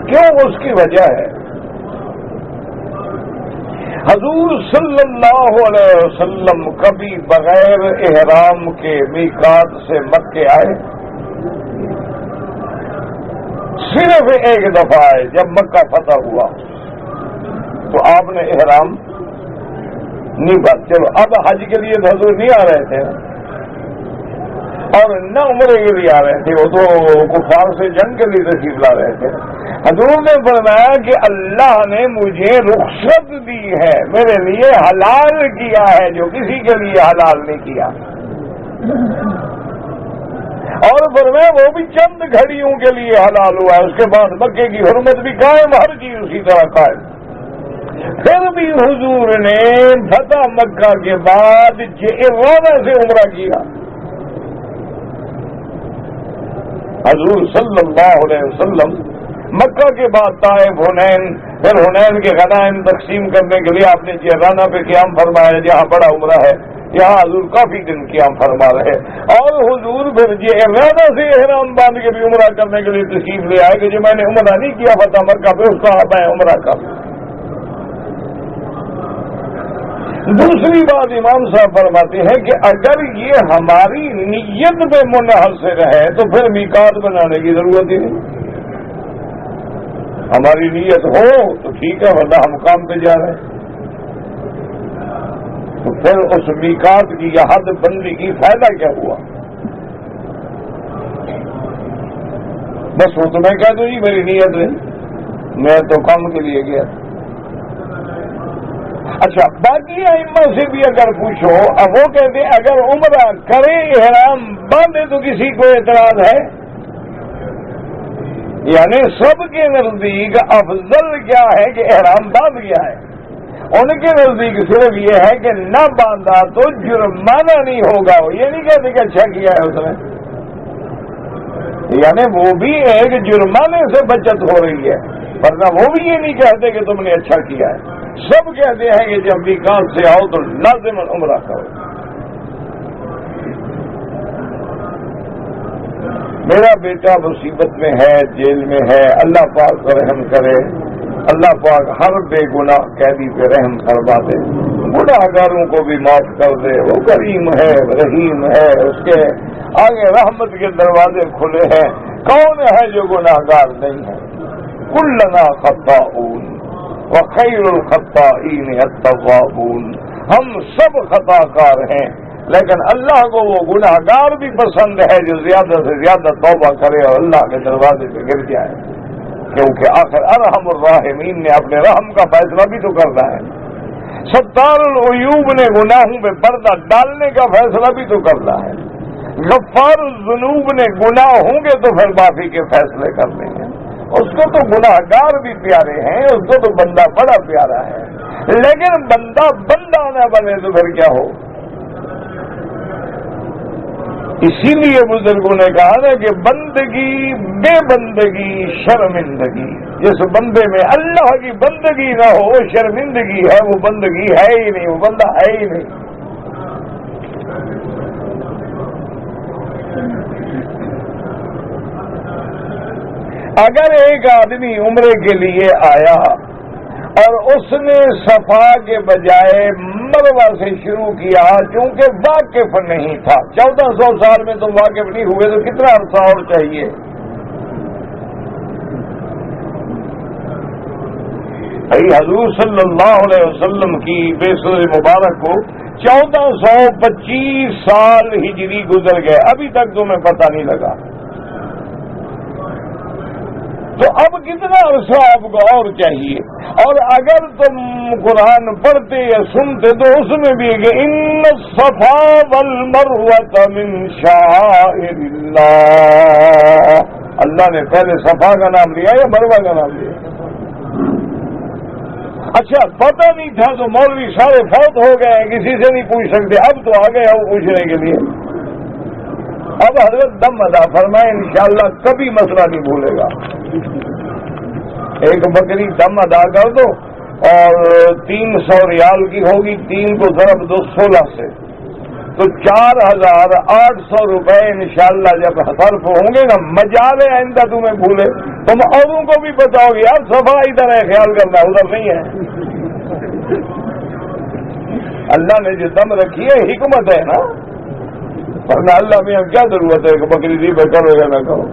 کیوں؟ اس کی وجہ ہے حضور صلی اللہ علیہ وسلم کبھی بغیر احرام کے میقات سے مکے آئے، صرف ایک دفعہ آئے جب مکہ فتح ہوا تو آپ نے احرام نہیں باندھا۔ چلو اب حج کے لیے تو حضور نہیں آ رہے تھے اور نہ عمرے کے لیے آ رہے تھے، وہ تو کفار سے جنگ کے لیے تشریف لا رہے تھے۔ حضور نے فرمایا کہ اللہ نے مجھے رخصت دی ہے، میرے لیے حلال کیا ہے جو کسی کے لیے حلال نہیں کیا، اور فرمایا وہ بھی چند گھڑیوں کے لیے حلال ہوا ہے، اس کے بعد مکے کی حرمت بھی قائم، ہر چیز اسی طرح قائم۔ پھر بھی حضور نے فتح مکہ کے بعد ارادہ سے عمرہ کیا۔ حضور صلی اللہ علیہ وسلم مکہ کے بعد طائف، حنین، پھر حنین کے غنائم تقسیم کرنے کے لیے آپ نے جہرانہ پہ قیام فرمایا، جہاں بڑا عمرہ ہے، یہاں حضور کافی دن قیام فرما رہے، اور حضور پھر جہرانہ سے احرام باندھ کے بھی عمرہ کرنے کے لیے تشریف لے آئے کہ جو میں نے عمرہ نہیں کیا فتح مکہ پہ، اس کا میں عمرہ کر۔ دوسری بات امام صاحب فرماتے ہیں کہ اگر یہ ہماری نیت پہ منحصر ہے تو پھر میقات بنانے کی ضرورت ہی نہیں، ہماری نیت ہو تو ٹھیک ہے، ورنہ ہم کام پہ جا رہے ہیں، تو پھر اس میقات کی یا حد بندی کی فائدہ کیا ہوا؟ بس وہ تو میں کہہ دوں جی میری نیت نہیں، میں تو کام کے لیے گیا۔ اچھا، باقی ائمہ سے بھی اگر پوچھو، اب وہ کہتے ہیں اگر عمرہ کرے احرام باندھے تو کسی کو اعتراض ہے؟ یعنی سب کے نزدیک افضل کیا ہے کہ احرام باندھ گیا ہے، ان کے نزدیک صرف یہ ہے کہ نہ باندھا تو جرمانہ نہیں ہوگا، وہ یہ نہیں کہتے کہ اچھا کیا ہے اس نے، یعنی وہ بھی ایک جرمانے سے بچت ہو رہی ہے، ورنہ وہ بھی یہ نہیں کہتے کہ تم نے اچھا کیا ہے۔ سب کہتے ہیں کہ جب میقات سے آؤ تو لازم عمرہ کرو۔ میرا بیٹا مصیبت میں ہے، جیل میں ہے، اللہ پاک رحم کرے، اللہ پاک ہر بے گناہ قیدی پہ رحم فرما دے، گناہ گاروں کو بھی معاف کر دے، وہ کریم ہے، رحیم ہے، اس کے آگے رحمت کے دروازے کھلے ہیں، کون ہے جو گناہ گار نہیں ہے؟ کلنا خطاؤن وخیر الخطائین التوابون، ہم سب خطا کار ہیں، لیکن اللہ کو وہ گناہ گار بھی پسند ہے جو زیادہ سے زیادہ توبہ کرے اور اللہ کے دروازے پہ گر جائے، کیونکہ آخر ارحم الراحمین نے اپنے رحم کا فیصلہ بھی تو کرنا ہے، ستار العیوب نے گناہوں پہ پردہ ڈالنے کا فیصلہ بھی تو کرنا ہے، غفار الذنوب نے گناہ ہوں گے تو پھر معافی کے فیصلے کرنے ہیں، اس کو تو گناہ گار بھی پیارے ہیں، اس کو تو بندہ بڑا پیارا ہے، لیکن بندہ بندہ نہ بنے تو پھر کیا ہو؟ اسی لیے بزرگوں نے کہا نا کہ بندگی بے بندگی شرمندگی، جس بندے میں اللہ کی بندگی نہ ہو وہ شرمندگی ہے، وہ بندگی ہے ہی نہیں، وہ بندہ ہے ہی نہیں۔ اگر ایک آدمی عمرے کے لیے آیا اور اس نے صفا کے بجائے مروہ سے شروع کیا، چونکہ واقف نہیں تھا، 1400 سال میں تو واقف نہیں ہوئے تو کتنا عرصہ اور چاہیے؟ حضور صلی اللہ علیہ وسلم کی بعثت مبارک کو 1425 سال ہجری گزر گئے، ابھی تک تمہیں پتہ نہیں لگا، تو اب کتنا عرصہ آپ کو اور چاہیے؟ اور اگر تم قرآن پڑھتے یا سنتے تو اس میں بھی کہ ان الصفا والمروہ من شعائر اللہ، اللہ نے پہلے صفا کا نام لیا یا مروہ کا نام لیا؟ اچھا پتہ نہیں تھا تو مولوی سارے فوت ہو گئے، کسی سے نہیں پوچھ سکتے، اب تو آ گئے وہ پوچھنے کے لیے۔ اب حضرت دم ادا فرمائے، انشاءاللہ کبھی مسئلہ نہیں بھولے گا۔ ایک بکری دم ادا کر دو اور 300 ریال کی ہوگی، 3 کو ضرب دو 16 سے، تو 4800 روپے انشاءاللہ جب صرف ہوں گے نا، مجال آئندہ تمہیں بھولے، تم اوروں کو بھی بتاؤ گے یار صفا ادھر ہے، خیال کرنا ادھر نہیں ہے۔ اللہ نے جو دم رکھی ہے حکمت ہے نا، ورنہ اللہ میں کیا ضرورت ہے کہ بکری ذبح کرو یا نہ کرو۔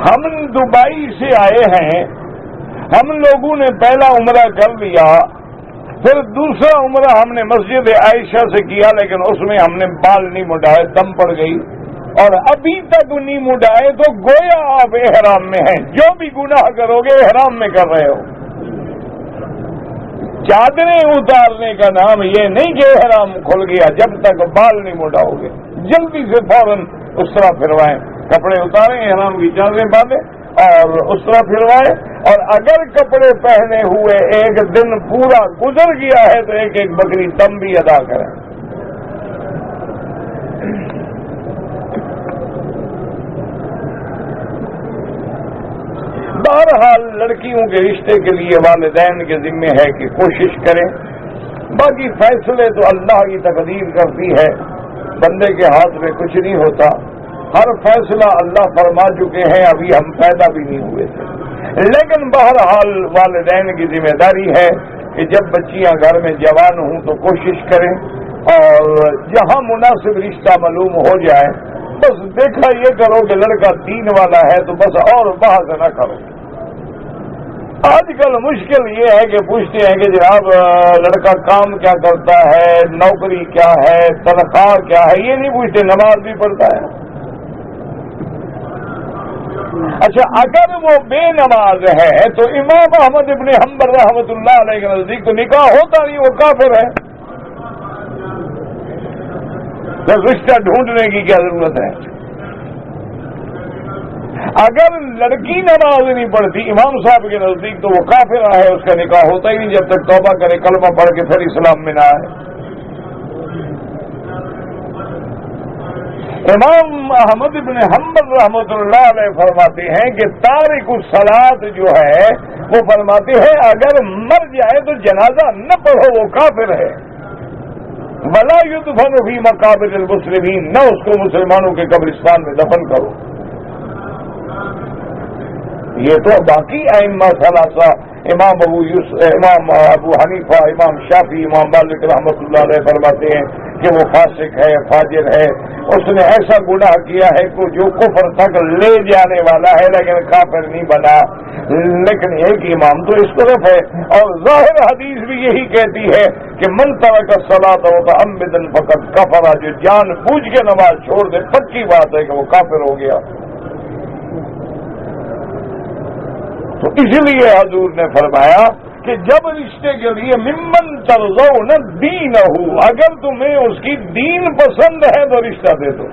ہم دبئی سے آئے ہیں، ہم لوگوں نے پہلا عمرہ کر لیا، پھر دوسرا عمرہ ہم نے مسجد عائشہ سے کیا، لیکن اس میں ہم نے بال نہیں مڈائے، دم پڑ گئی، اور ابھی تک نہیں مڈائے، تو گویا آپ احرام میں ہیں، جو بھی گناہ کرو گے احرام میں کر رہے ہو۔ چادریں اتارنے کا نام یہ نہیں کہ احرام کھل گیا، جب تک بال نہیں مڈاؤ گے جلدی سے فوراً اس طرح پھروائیں، کپڑے اتاریں، احرام کی چادریں باندھیں اور اس طرح پھروائیں، اور اگر کپڑے پہنے ہوئے ایک دن پورا گزر گیا ہے تو ایک ایک بکری دم بھی ادا کریں۔ بہرحال لڑکیوں کے رشتے کے لیے والدین کے ذمہ ہے کہ کوشش کریں، باقی فیصلے تو اللہ کی تقدیر کرتی ہے، بندے کے ہاتھ میں کچھ نہیں ہوتا، ہر فیصلہ اللہ فرما چکے ہیں، ابھی ہم پیدا بھی نہیں ہوئے تھے، لیکن بہرحال والدین کی ذمہ داری ہے کہ جب بچیاں گھر میں جوان ہوں تو کوشش کریں، اور جہاں مناسب رشتہ معلوم ہو جائے، بس دیکھا یہ کرو کہ لڑکا دین والا ہے تو بس اور بحث نہ کرو۔ آج کل مشکل یہ ہے کہ پوچھتے ہیں کہ جناب لڑکا کام کیا کرتا ہے، نوکری کیا ہے، تنخواہ کیا ہے، یہ نہیں پوچھتے، نماز بھی پڑھتا ہے۔ اچھا اگر وہ بے نماز ہے تو امام احمد ابن حنبل رحمۃ اللہ علیہ کے نزدیک تو نکاح ہوتا نہیں، وہ کافر ہے، رشتہ ڈھونڈنے کی کیا ضرورت ہے؟ اگر لڑکی نماز نہیں پڑھتی امام صاحب کے نزدیک تو وہ کافر ہے، اس کا نکاح ہوتا ہی نہیں جب تک توبہ کرے، کلمہ پڑھ کے پھر اسلام میں نہ آئے۔ امام احمد بن حنبل رحمۃ اللہ علیہ فرماتے ہیں کہ تارک الصلاۃ جو ہے وہ فرماتے ہیں اگر مر جائے تو جنازہ نہ پڑھو، وہ کافر ہے، ولا یدفن فی مقابر المسلمین، نہ اس کو مسلمانوں کے قبرستان میں دفن کرو۔ یہ تو باقی ائمہ ثلاثہ، امام ابو حنیفہ، امام شافعی، امام مالک رحمۃ اللہ علیہ فرماتے ہیں کہ وہ فاسق ہے، فاجر ہے، اس نے ایسا گناہ کیا ہے کہ جو کفر تک لے جانے والا ہے لیکن کافر نہیں بنا۔ لیکن ایک امام تو اس طرف ہے، اور ظاہر حدیث بھی یہی کہتی ہے کہ من ترک الصلاۃ متعمدا فقد کفر، جو جان بوجھ کے نماز چھوڑ دے پکی بات ہے کہ وہ کافر ہو گیا۔ تو اس لیے حضور نے فرمایا کہ جب رشتے کے لیے ممن ترضون دینہ، اگر تمہیں اس کی دین پسند ہے تو رشتہ دے دو۔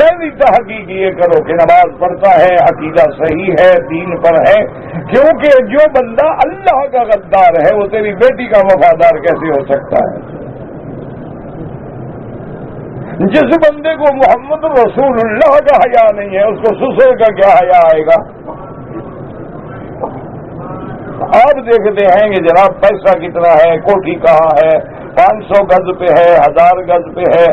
پہلی تحقیق یہ کرو کہ نماز پڑھتا ہے، عقیدہ صحیح ہے، دین پر ہے، کیونکہ جو بندہ اللہ کا غدار ہے وہ تیری بیٹی کا وفادار کیسے ہو سکتا ہے؟ جس بندے کو محمد رسول اللہ کا حیا نہیں ہے اس کو سسر کا کیا حیا آئے گا؟ آپ دیکھتے ہیں کہ جناب پیسہ کتنا ہے، کوٹھی کہاں ہے، 500 گز پہ ہے، 1000 گز پہ ہے،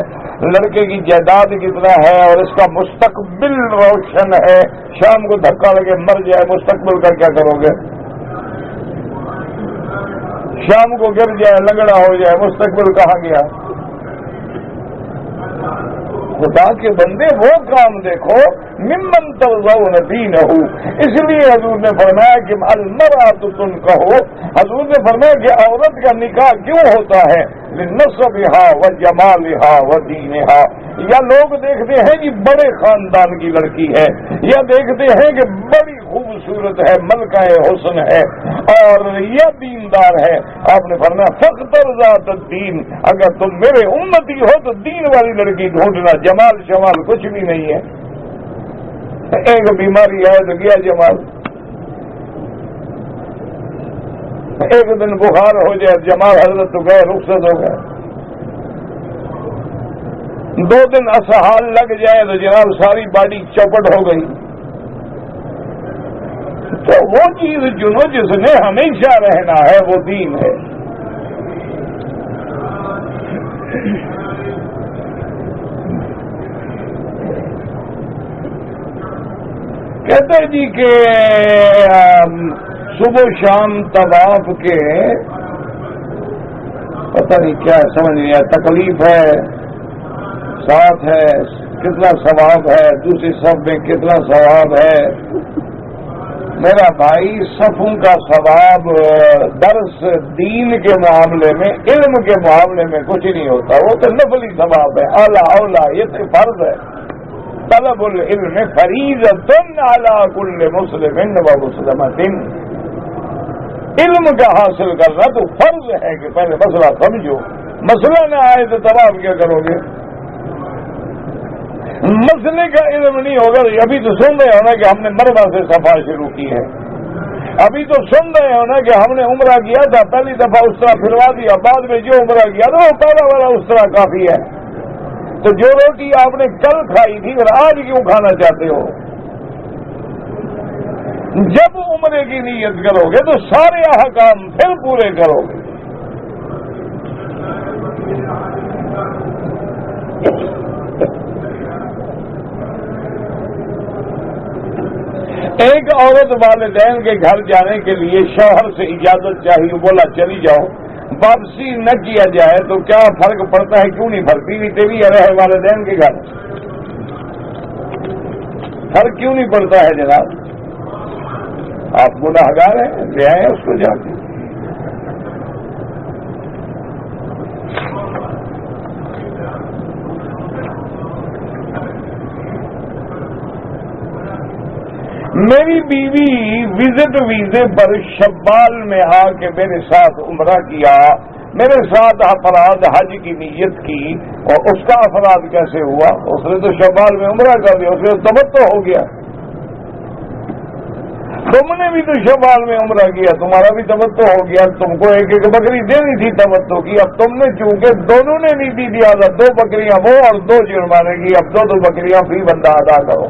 لڑکے کی جائیداد کتنا ہے، اور اس کا مستقبل روشن ہے، شام کو دھکا لگے مر جائے مستقبل کا کیا کرو گے؟ شام کو گر جائے لنگڑا ہو جائے مستقبل کہاں گیا؟ خدا کے بندے وہ کام دیکھو ممن ترضون دینہ، اس لیے حضور نے فرمایا کہ المرأۃ تنکح، حضور نے فرمایا کہ عورت کا نکاح کیوں ہوتا ہے؟ لنسبھا وجمالھا ودینھا، یا لوگ دیکھتے ہیں کہ بڑے خاندان کی لڑکی ہے، یا دیکھتے ہیں کہ بڑی خوبصورت ہے، ملکہ حسن ہے اور یا دیندار ہے۔ آپ نے فرمایا فاختر ذات الدین، اگر تم میرے امتی ہو تو دین والی لڑکی ڈھونڈنا، جمال شمال کچھ بھی نہیں ہے۔ ایک بیماری ہے تو گیا جمال، ایک دن بخار ہو جائے جمال حضرت تو گئے، رخصت ہو گئے، 2 دن اسہال لگ جائے تو جناب ساری باڈی چوپٹ ہو گئی۔ تو وہ چیز چنو جس نے ہمیشہ رہنا ہے، وہ دین ہے۔ کہتے جی کہ صبح شام طواف کے پتہ نہیں کیا سمجھ نہیں آیا، تکلیف ہے، ساتھ ہے، کتنا ثواب ہے، دوسری صف میں کتنا ثواب ہے۔ میرا بھائی صفوں کا ثواب درس دین کے معاملے میں، علم کے معاملے میں کچھ نہیں ہوتا، وہ تو نفلی ثواب ہے، اعلیٰ اولا، یہ تو فرض ہے۔ طلب العلم فریضۃ علی کل مسلم و مسلمۃ، علم کا حاصل کرنا تو فرض ہے کہ پہلے مسئلہ سمجھو، مسئلہ نہ آئے تو طواف کیا کرو گے؟ مسئلے کا علم نہیں ہوگا۔ ابھی تو سن رہے ہو نا کہ ہم نے مروا سے صفا شروع کی ہے، ابھی تو سن رہے ہو نا کہ ہم نے عمرہ کیا تھا، پہلی دفعہ اس طرح پھروا دیا، بعد میں جو عمرہ کیا تھا وہ پہلا والا اس طرح کافی ہے۔ تو جو روٹی آپ نے کل کھائی تھی اور آج کیوں کھانا چاہتے ہو؟ جب عمرے کی نیت کرو گے تو سارے احکام پھر پورے کرو گے۔ ایک عورت والدین کے گھر جانے کے لیے شوہر سے اجازت چاہیے، بولا چلی جاؤ، واپسی نہ کیا جائے تو کیا فرق پڑتا ہے؟ کیوں نہیں فرق؟ بیوی تیری رہے والدین کے گھر، فرق کیوں نہیں پڑتا ہے جناب؟ آپ گناہگار ہیں، لے آئے اس کو جا کے۔ میری بیوی وزٹ ویزے پر شوال میں آ کے میرے ساتھ عمرہ کیا، میرے ساتھ افراد حج کی نیت کی، اور اس کا افراد کیسے ہوا؟ اس نے تو شوال میں عمرہ کر دیا، اس میں تمتع ہو گیا۔ تم نے بھی تو شوال میں عمرہ کیا، تمہارا بھی تمتع ہو گیا، تم کو ایک ایک بکری دینی تھی تمتع کی، اب تم نے چونکہ دونوں نے نہیں دی دیا تھا، 2 بکریاں وہ اور 2 جرمانے کی، اب 2 بکریاں فی بندہ ادا کرو۔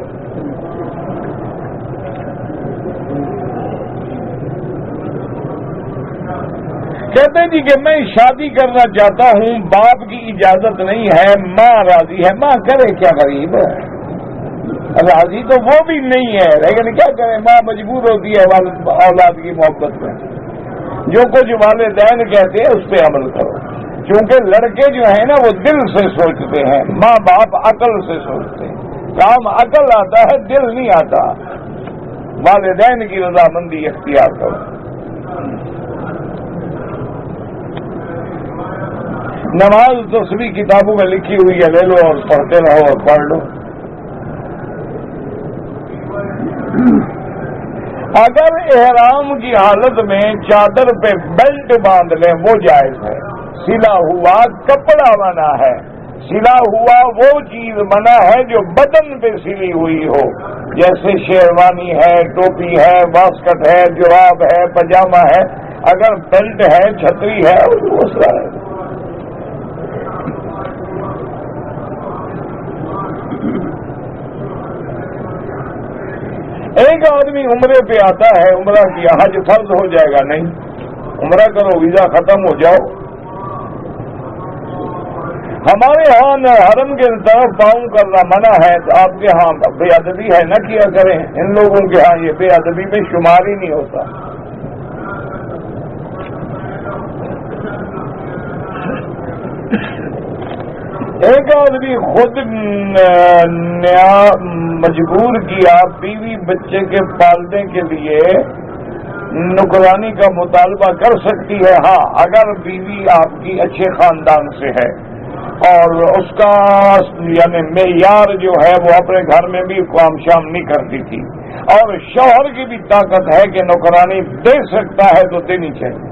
کہتے جی کہ میں شادی کرنا چاہتا ہوں، باپ کی اجازت نہیں ہے، ماں راضی ہے، ماں کرے کیا؟ غریب راضی تو وہ بھی نہیں ہے، لیکن کیا کرے، ماں مجبور ہوتی ہے اولاد کی محبت میں۔ جو کچھ والدین کہتے ہیں اس پہ عمل کرو، کیونکہ لڑکے جو ہیں نا وہ دل سے سوچتے ہیں، ماں باپ عقل سے سوچتے ہیں، کام عقل آتا ہے، دل نہیں آتا۔ والدین کی رضامندی اختیار کرو۔ نماز تسبیح کتابوں میں لکھی ہوئی ہے، لے لو اور پڑھتے رہو اور پڑھ لو۔ اگر احرام کی حالت میں چادر پہ بیلٹ باندھ لیں وہ جائز ہے، سلا ہوا کپڑا منع ہے، سلا ہوا وہ چیز منع ہے جو بدن پہ سلی ہوئی ہو، جیسے شیروانی ہے، ٹوپی ہے، واسکٹ ہے، جراب ہے، پاجامہ ہے۔ اگر بیلٹ ہے، چھتری ہے، اس کا ہے۔ ایک آدمی عمرے پہ آتا ہے، عمرہ کیا، حج فرض ہو جائے گا؟ نہیں، عمرہ کرو، ویزا ختم ہو جاؤ۔ ہمارے ہاں حرم کے طرف پاؤں کرنا منع ہے، تو آپ کے ہاں بے ادبی ہے، نہ کیا کریں۔ ان لوگوں کے ہاں یہ بے ادبی میں شمار ہی نہیں ہوتا۔ ایک آدمی خود مجبور کیا بیوی بچے کے پالنے کے لیے نکرانی کا مطالبہ کر سکتی ہے، ہاں اگر بیوی آپ کی اچھے خاندان سے ہے اور اس کا یعنی معیار جو ہے وہ اپنے گھر میں بھی کام شام نہیں کرتی تھی اور شوہر کی بھی طاقت ہے کہ نوکرانی دے سکتا ہے تو دینی چاہیے۔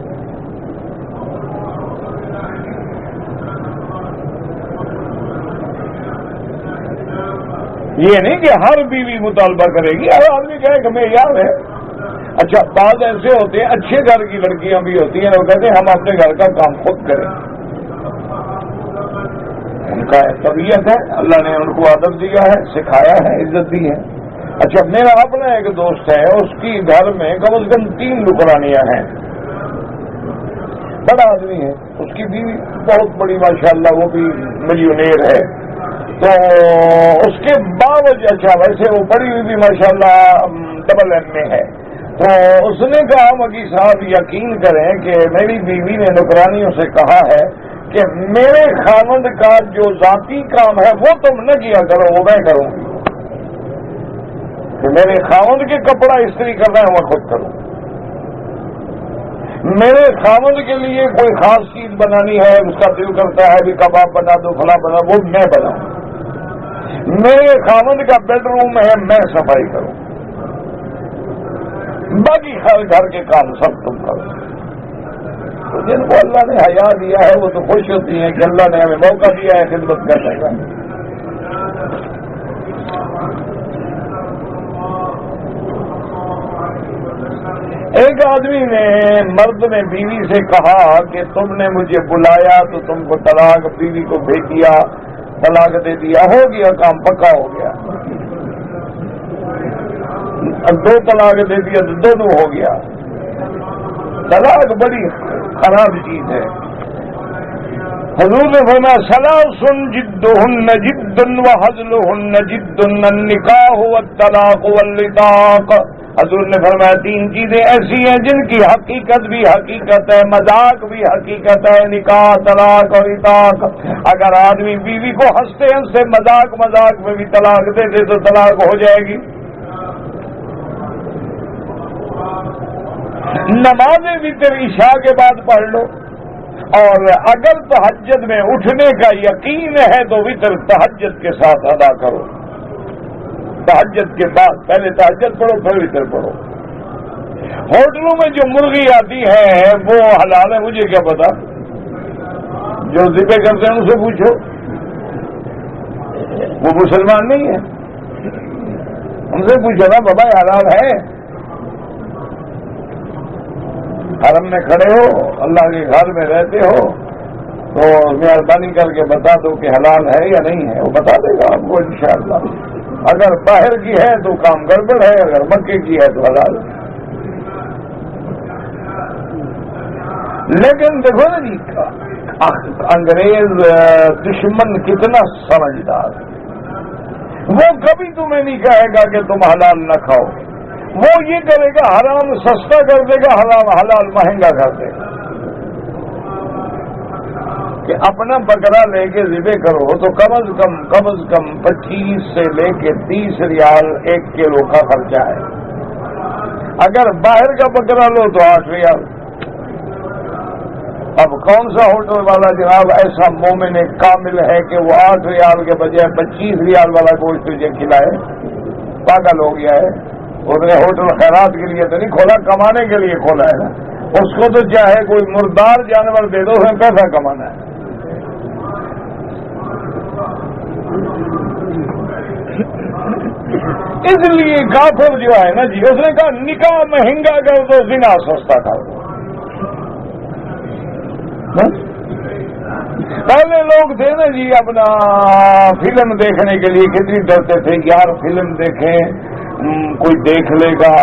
یہ نہیں کہ ہر بیوی مطالبہ کرے گی، ہر آدمی کہے کہ معیار ہے۔ اچھا بعض ایسے ہوتے ہیں اچھے گھر کی لڑکیاں بھی ہوتی ہیں، وہ کہتے ہیں ہم اپنے گھر کا کام خود کریں، ان کا طبیعت ہے، اللہ نے ان کو ادب دیا ہے، سکھایا ہے، عزت دی ہے۔ اچھا میرا اپنا ایک دوست ہے، اس کی گھر میں کم از کم 3 نکرانیاں ہیں، بڑا آدمی ہے، اس کی بیوی بہت بڑی ماشاءاللہ، وہ بھی ملینئر ہے، تو اس کے باوجود اچھا ویسے وہ پڑھی ہوئی بھی ماشاءاللہ ڈبل ایم میں ہے، تو اس نے کہا مکی صاحب یقین کریں کہ میری بیوی نے نوکرانیوں سے کہا ہے کہ میرے خاوند کا جو ذاتی کام ہے وہ تم نہ کیا کرو، وہ میں کروں گی، کہ میرے خاوند کے کپڑا استری کرنا ہے وہ خود کروں، میرے خاوند کے لیے کوئی خاص چیز بنانی ہے، اس کا دل کرتا ہے بھی کباب بنا دو فلاں بنا، وہ میں بناؤں، میرے خاوند کا بیڈ روم ہے میں صفائی کروں، باقی ہر گھر کے کام سب تم کرو۔ تو جن کو اللہ نے حیا دیا ہے وہ تو خوش ہوتی ہیں کہ اللہ نے ہمیں موقع دیا ہے خدمت کرنے کا۔ ایک آدمی نے مرد نے بیوی سے کہا کہ تم نے مجھے بلایا تو تم کو طلاق، بیوی کو بھیج دیا، طلاق دے دیا، ہو گیا کام پکا ہو گیا، 2 طلاق دے دیا تو دونوں ہو گیا۔ طلاق بڑی خراب چیز ہے، حضور نے فرمایا ثلاث جدہن جد وہزلہن جد النکاح والطلاق واللطاق، حضور نے فرمایا 3 چیزیں ایسی ہیں جن کی حقیقت بھی حقیقت ہے، مذاق بھی حقیقت ہے، نکاح، طلاق اور اطاق۔ اگر آدمی بیوی کو ہنستے ہنستے مذاق میں بھی طلاق دے دے تو طلاق ہو جائے گی۔ نماز وتر عشاء کے بعد پڑھ لو، اور اگر تہجد میں اٹھنے کا یقین ہے تو وتر تہجد کے ساتھ ادا کرو، تہجد کے بعد پہلے تہجد پڑھو پھر وتر پڑھو۔ ہوٹلوں میں جو مرغی آتی ہے وہ حلال ہے مجھے کیا پتا، جو ذبح کرتے ہیں ان سے پوچھو، وہ مسلمان نہیں ہے، ان سے پوچھو نا بابا حلال ہے، حرم میں کھڑے ہو، اللہ کے گھر میں رہتے ہو تو مہربانی کر کے بتا دو کہ حلال ہے یا نہیں ہے، وہ بتا دے گا آپ کو انشاءاللہ۔ اگر باہر کی ہے تو کام گڑبڑ ہے، اگر مکے کی ہے تو حلال ہے۔ لیکن دیکھو نا جی انگریز دشمن کتنا سمجھدار، وہ کبھی تمہیں نہیں کہے گا کہ تم حلال نہ کھاؤ، وہ یہ کرے گا حرام سستا کر دے گا، حلال مہنگا کر دے گا۔ کہ اپنا بکرا لے کے ذبح کرو تو کم از کم 25 سے لے کے 30 ریال 1 کلو کا خرچہ ہے، اگر باہر کا بکرا لو تو 8 ریال۔ اب کون سا ہوٹل والا جناب ایسا مومن کامل ہے کہ وہ 8 ریال کے بجائے 25 ریال والا گوشت تجھے کھلائے؟ پاگل ہو گیا ہے۔ اس نے ہوٹل خیرات کے لیے تو نہیں کھولا، کمانے کے لیے کھولا ہے نا، اس کو تو چاہے کوئی مردار جانور دے دو، اس میں پیسہ کمانا ہے۔ اس لیے کافر جو ہے نا جی، اس نے کہا نکاح مہنگا کر دو، زنا سستا کر دو۔ پہلے لوگ تھے نا جی اپنا فلم دیکھنے کے لیے کتنی ڈرتے تھے، یار فلم دیکھیں، کوئی دیکھ لے گا،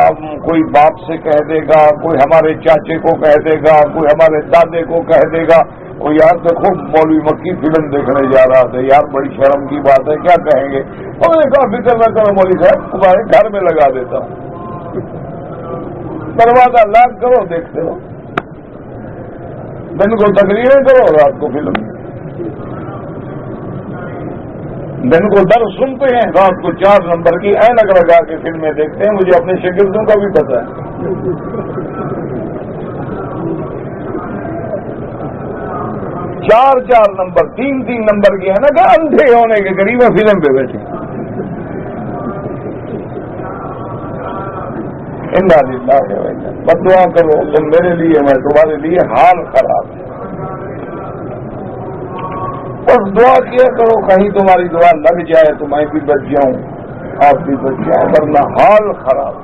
کوئی باپ سے کہہ دے گا، کوئی ہمارے چاچے کو کہہ دے گا، کوئی ہمارے دادے کو کہہ دے گا، وہ یار دیکھو مولوی مکی فلم دیکھنے جا رہا تھا، یار بڑی شرم کی بات ہے، کیا کہیں گے؟ انہوں نے کہا فکر نہ کرو مولوی صاحب، تمہارے گھر میں لگا دیتا ہوں، دروازہ لاک کرو، دیکھتے ہو، دن کو تقریریں کرو، رات کو فلم، دن کو درس سنتے ہیں، رات کو 4 نمبر کی اینک لگا کے فلمیں دیکھتے ہیں، مجھے اپنے شاگردوں کا بھی پتہ ہے۔ 4 نمبر 3 نمبر کی ہے نا کہ اندھے ہونے کے قریب فلم پہ بیٹھے. انا للہ و انا الیہ. بس دعا کرو تم میرے لیے میں تمہارے لیے حال خراب ہے. بس دعا کیا کرو کہیں تمہاری دعا لگ جائے تو میں بھی بچ جاؤں آپ بھی بچ جاؤ ورنہ حال خراب.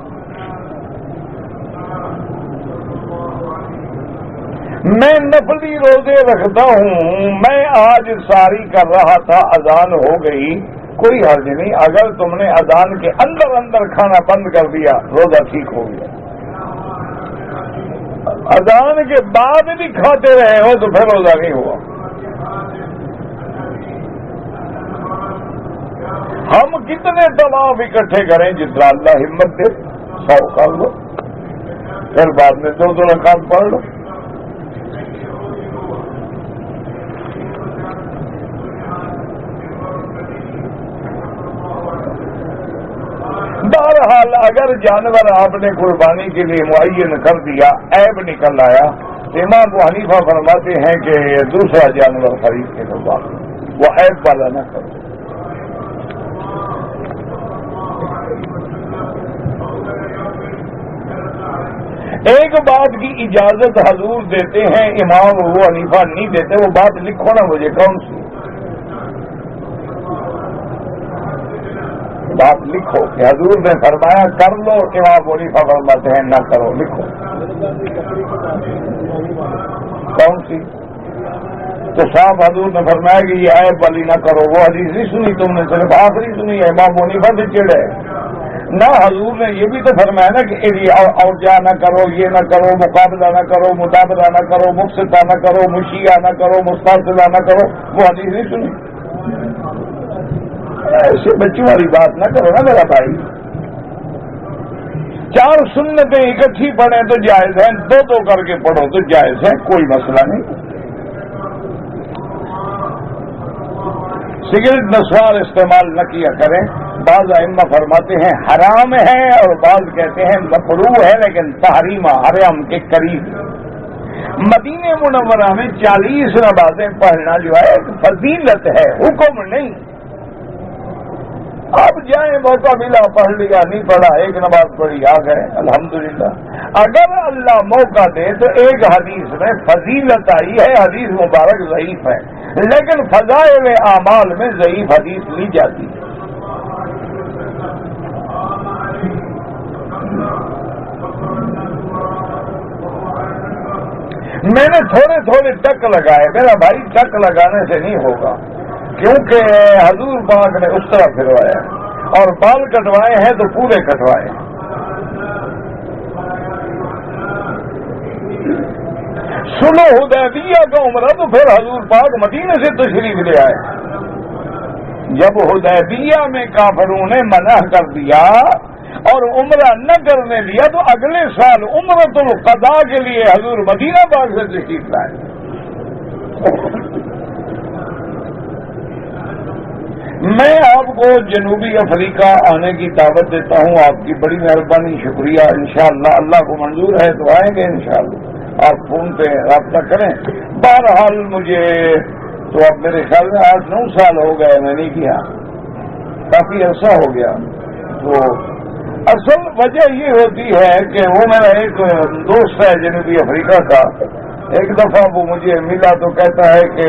میں نفلی روزے رکھتا ہوں. میں آج ساری کر رہا تھا اذان ہو گئی کوئی حرج نہیں. اگر تم نے اذان کے اندر کھانا بند کر دیا روزہ ٹھیک ہو گیا. اذان کے بعد بھی کھاتے رہے ہو تو پھر روزہ نہیں ہوا. ہم کتنے طواف اکٹھے کریں جتنا اللہ ہمت دے. 100 کر لو پھر بعد میں 2 رکعت پڑھ لو. بہرحال اگر جانور آپ نے قربانی کے لیے معین کر دیا عیب نکل آیا امام ابو حنیفہ فرماتے ہیں کہ دوسرا جانور خرید کے قربا وہ عیب والا نہ کرو. ایک بات کی اجازت حضور دیتے ہیں امام ابو حنیفہ نہیں دیتے. وہ بات لکھو نا مجھے کون سی بات لکھو کہ حضور نے فرمایا کر لو امام ابو حنیفہ فرماتے ہیں نہ کرو. لکھو کون سی. تو صاحب حضور نے فرمایا کہ یہ عیب والی نہ کرو. وہ حدیث نہیں سنی تم نے صرف آخری سنی ہے. امام ابو حنیفہ سے چڑھے نہ. حضور نے یہ بھی تو فرمایا نا کہ اور جا نہ کرو یہ نہ کرو مقابلہ نہ کرو مدابرہ نہ کرو مقصدہ نہ کرو مشیہ نہ کرو مستاصلہ نہ کرو. وہ حدیث نہیں سنی. ایسے بچوں والی بات نہ کرو نا میرا بھائی. 4 سنتیں اکٹھی پڑھیں تو جائز ہیں. 2 کر کے پڑھو تو جائز ہے. کوئی مسئلہ نہیں. سگریٹ نسوار استعمال نہ کیا کریں. بعض ائمہ فرماتے ہیں حرام ہے اور بعض کہتے ہیں مکروہ ہے لیکن تحریمہ حرام کے قریب. مدینہ منورہ میں 40 نمازیں پڑھنا جو ہے ایک فضیلت ہے حکم نہیں. اب جائیں موقع ملا پڑھ لیا نہیں پڑھا 1 نماز پڑھی آ گئے الحمدللہ. اگر اللہ موقع دے تو ایک حدیث میں فضیلت آئی ہے. حدیث مبارک ضعیف ہے لیکن فضائل اعمال میں ضعیف حدیث لی جاتی ہے. میں نے تھوڑے ٹک لگائے. میرا بھائی ٹک لگانے سے نہیں ہوگا کیونکہ حضور پاک نے اس طرح پھروایا اور بال کٹوائے ہیں تو پورے کٹوائے. سنو حدیبیہ کا عمرہ تو پھر حضور پاک مدینے سے تشریف لے آئے. جب حدیبیہ میں کافروں نے منع کر دیا اور عمرہ نہ کرنے دیا تو اگلے سال عمرۃ القضاء کے لیے حضور مدینہ پاک سے تشریف لائے. میں آپ کو جنوبی افریقہ آنے کی دعوت دیتا ہوں. آپ کی بڑی مہربانی شکریہ. انشاءاللہ اللہ کو منظور ہے تو آئیں گے انشاءاللہ. آپ فون پہ رابطہ کریں. بہرحال مجھے تو اب میرے خیال میں 8-9 سال ہو گئے میں نہیں کیا. کافی عرصہ ہو گیا. تو اصل وجہ یہ ہوتی ہے کہ وہ میرا ایک دوست ہے جنوبی افریقہ کا. ایک دفعہ وہ مجھے ملا تو کہتا ہے کہ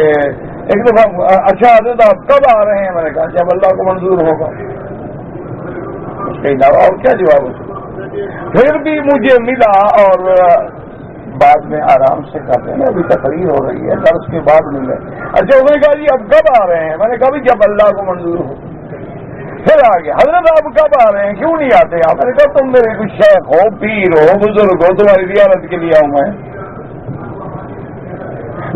ایک دفعہ اچھا حضرت آپ کب آ رہے ہیں. میں نے کہا جب اللہ کو منظور ہوگا. اس کے علاوہ اور کیا جواب ہے. پھر بھی مجھے ملا اور بعد میں آرام سے کہتے ہیں ابھی تقریر ہو رہی ہے درس کے بعد ملے. اچھا انہوں نے کہا جی اب کب آ رہے ہیں. میں نے کہا بھی جب اللہ کو منظور ہو. پھر آگے حضرت آپ کب آ رہے ہیں کیوں نہیں آتے آپ. میں نے کہا تم میرے کچھ شیخ ہو پیر ہو بزرگ ہو تمہاری زیارت کے لیے آؤں میں.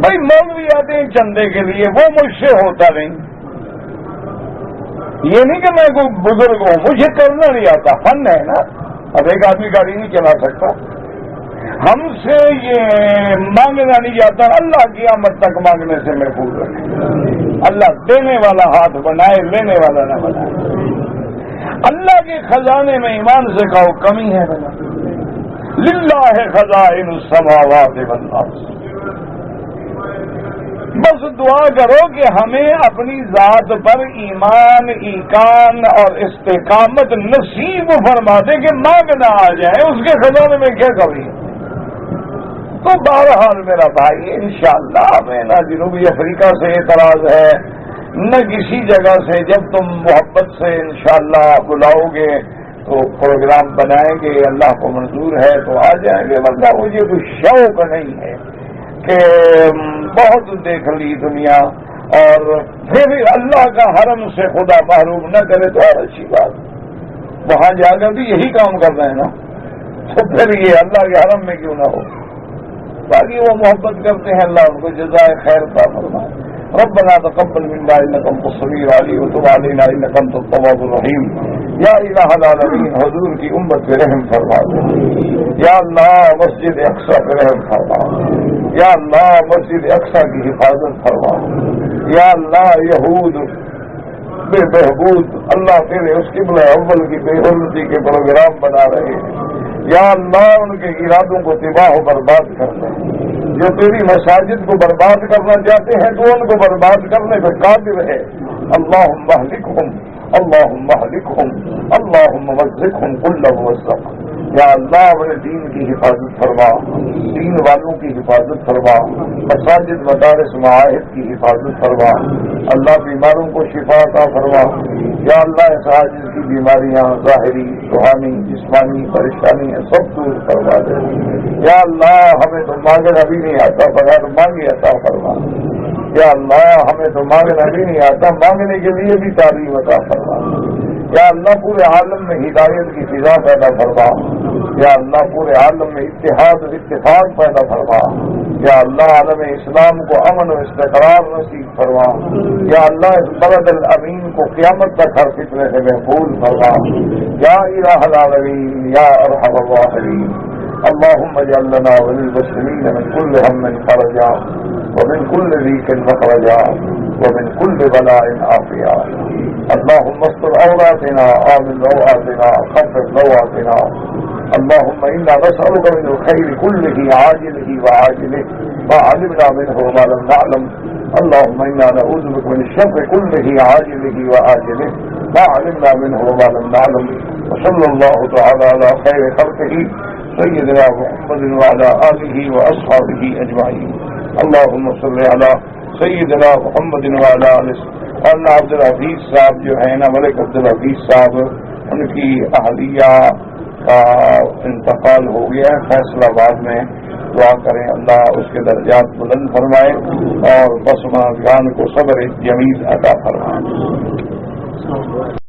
بھائی مولوی آتے ہیں چندے کے لیے وہ مجھ سے ہوتا نہیں. یہ نہیں کہ میں کوئی بزرگ ہوں مجھے کرنا نہیں آتا. فن ہے نا. اب ایک آدمی گاڑی نہیں چلا سکتا. ہم سے یہ مانگنا نہیں جاتا. اللہ کی آمد تک مانگنے سے محفوظ رکھے. اللہ دینے والا ہاتھ بنائے لینے والا نہ بنائے. اللہ کے خزانے میں ایمان سے کہو کمی ہے. للہ خزائن السماوات والارض. بس دعا کرو کہ ہمیں اپنی ذات پر ایمان، ایقان اور استقامت نصیب فرما دے کہ مانگنا آ جائے، اس کے خزانے میں کیا کمی ہے۔ تو بہرحال میرا بھائی انشاءاللہ ہمیں نہ جنوبی افریقہ سے اعتراض ہے نہ کسی جگہ سے، جب تم محبت سے انشاءاللہ بلاؤ گے تو پروگرام بنائیں گے، اللہ کو منظور ہے تو آ جائیں گے، ورنہ مجھے کوئی شوق نہیں ہے کہ بہت دیکھ لی دنیا اور پھر اللہ کا حرم سے خدا محروم نہ کرے تو اور اچھی بات، وہاں جا کر بھی یہی کام کر رہے ہیں نا، تو پھر یہ اللہ کے حرم میں کیوں نہ ہو۔ باقی وہ محبت کرتے ہیں، اللہ ان کو جزائے خیر عطا فرمائے۔ ربنا تقبل منا انك انت السميع العليم وتب علينا انك انت التواب الرحيم۔ یا الہ العالمین حضور کی امت پہ رحم فرما دے، یا اللہ مسجد اقصی پہ رحم فرما، یا اللہ مسجد اقصی کی حفاظت فرما، یا اللہ یہود بے بہبود اللہ تیرے اس قبلہ اول کی بے حرمتی کے پروگرام بنا رہے ہیں، یا اللہ ان کے ارادوں کو تباہ و برباد کر دیں، جو تیری مساجد کو برباد کرنا چاہتے ہیں تو ان کو برباد کرنے پہ قادر ہے۔ اللہم اہلکہم اللہم اہلکہم اللہم مزقہم کل ممزق۔ یا اللہ اپنے دین کی حفاظت فرما، دین والوں کی حفاظت فرما، مساجد مدارس معاہد کی حفاظت فرما، اللہ بیماروں کو شفا عطا فرما، یا اللہ اس عاجز کی بیماریاں ظاہری روحانی جسمانی پریشانیاں سب دور فرما دے، یا اللہ ہمیں تو مانگنا بھی نہیں آتا بغیر مانگے عطا فرما، یا اللہ ہمیں تو مانگنا بھی نہیں آتا مانگنے کے لیے بھی تعلیم عطا فرما، یا اللہ پورے عالم میں ہدایت کی فضا پیدا فرما، یا اللہ پورے عالم میں اتحاد و اتفاق پیدا فرما، یا اللہ عالم اسلام کو امن و استقرار نصیب فرما، یا اللہ اس بلد الامین کو قیامت تک ہر فتنے سے محفوظ فرما، یا الہ العالمین یا ارحم الراحمین۔ اللهم اجعل لنا وللمسلمين من كل هم فرجا ومن كل ضيق مخرجا ومن كل بلاء عافيا۔ اللهم استر عوراتنا آمن روعاتنا خفف روعاتنا۔ اللهم إنا نسألك من الخير كله عاجله وعاجله ما علمنا منه وما لم نعلم۔ اللهم إنا نعوذ بك من الشر كله عاجله وآجله ما علمنا منه وما لم نعلم۔ وصلى الله تعالى على خير خلقه سيدنا محمد وعلى آله وأصحابه أجمعين۔ اللهم صل على سیدنا محمد وعلى آله۔ اور عبد العزیز صاحب جو ہیں نا، ملک عبد العزیز صاحب، ان کی اہلیہ کا انتقال ہو گیا ہے فیصلہ آباد میں، دعا کریں اللہ اس کے درجات بلند فرمائے اور بسمہ جان کو صبر جمیل عطا فرمائے۔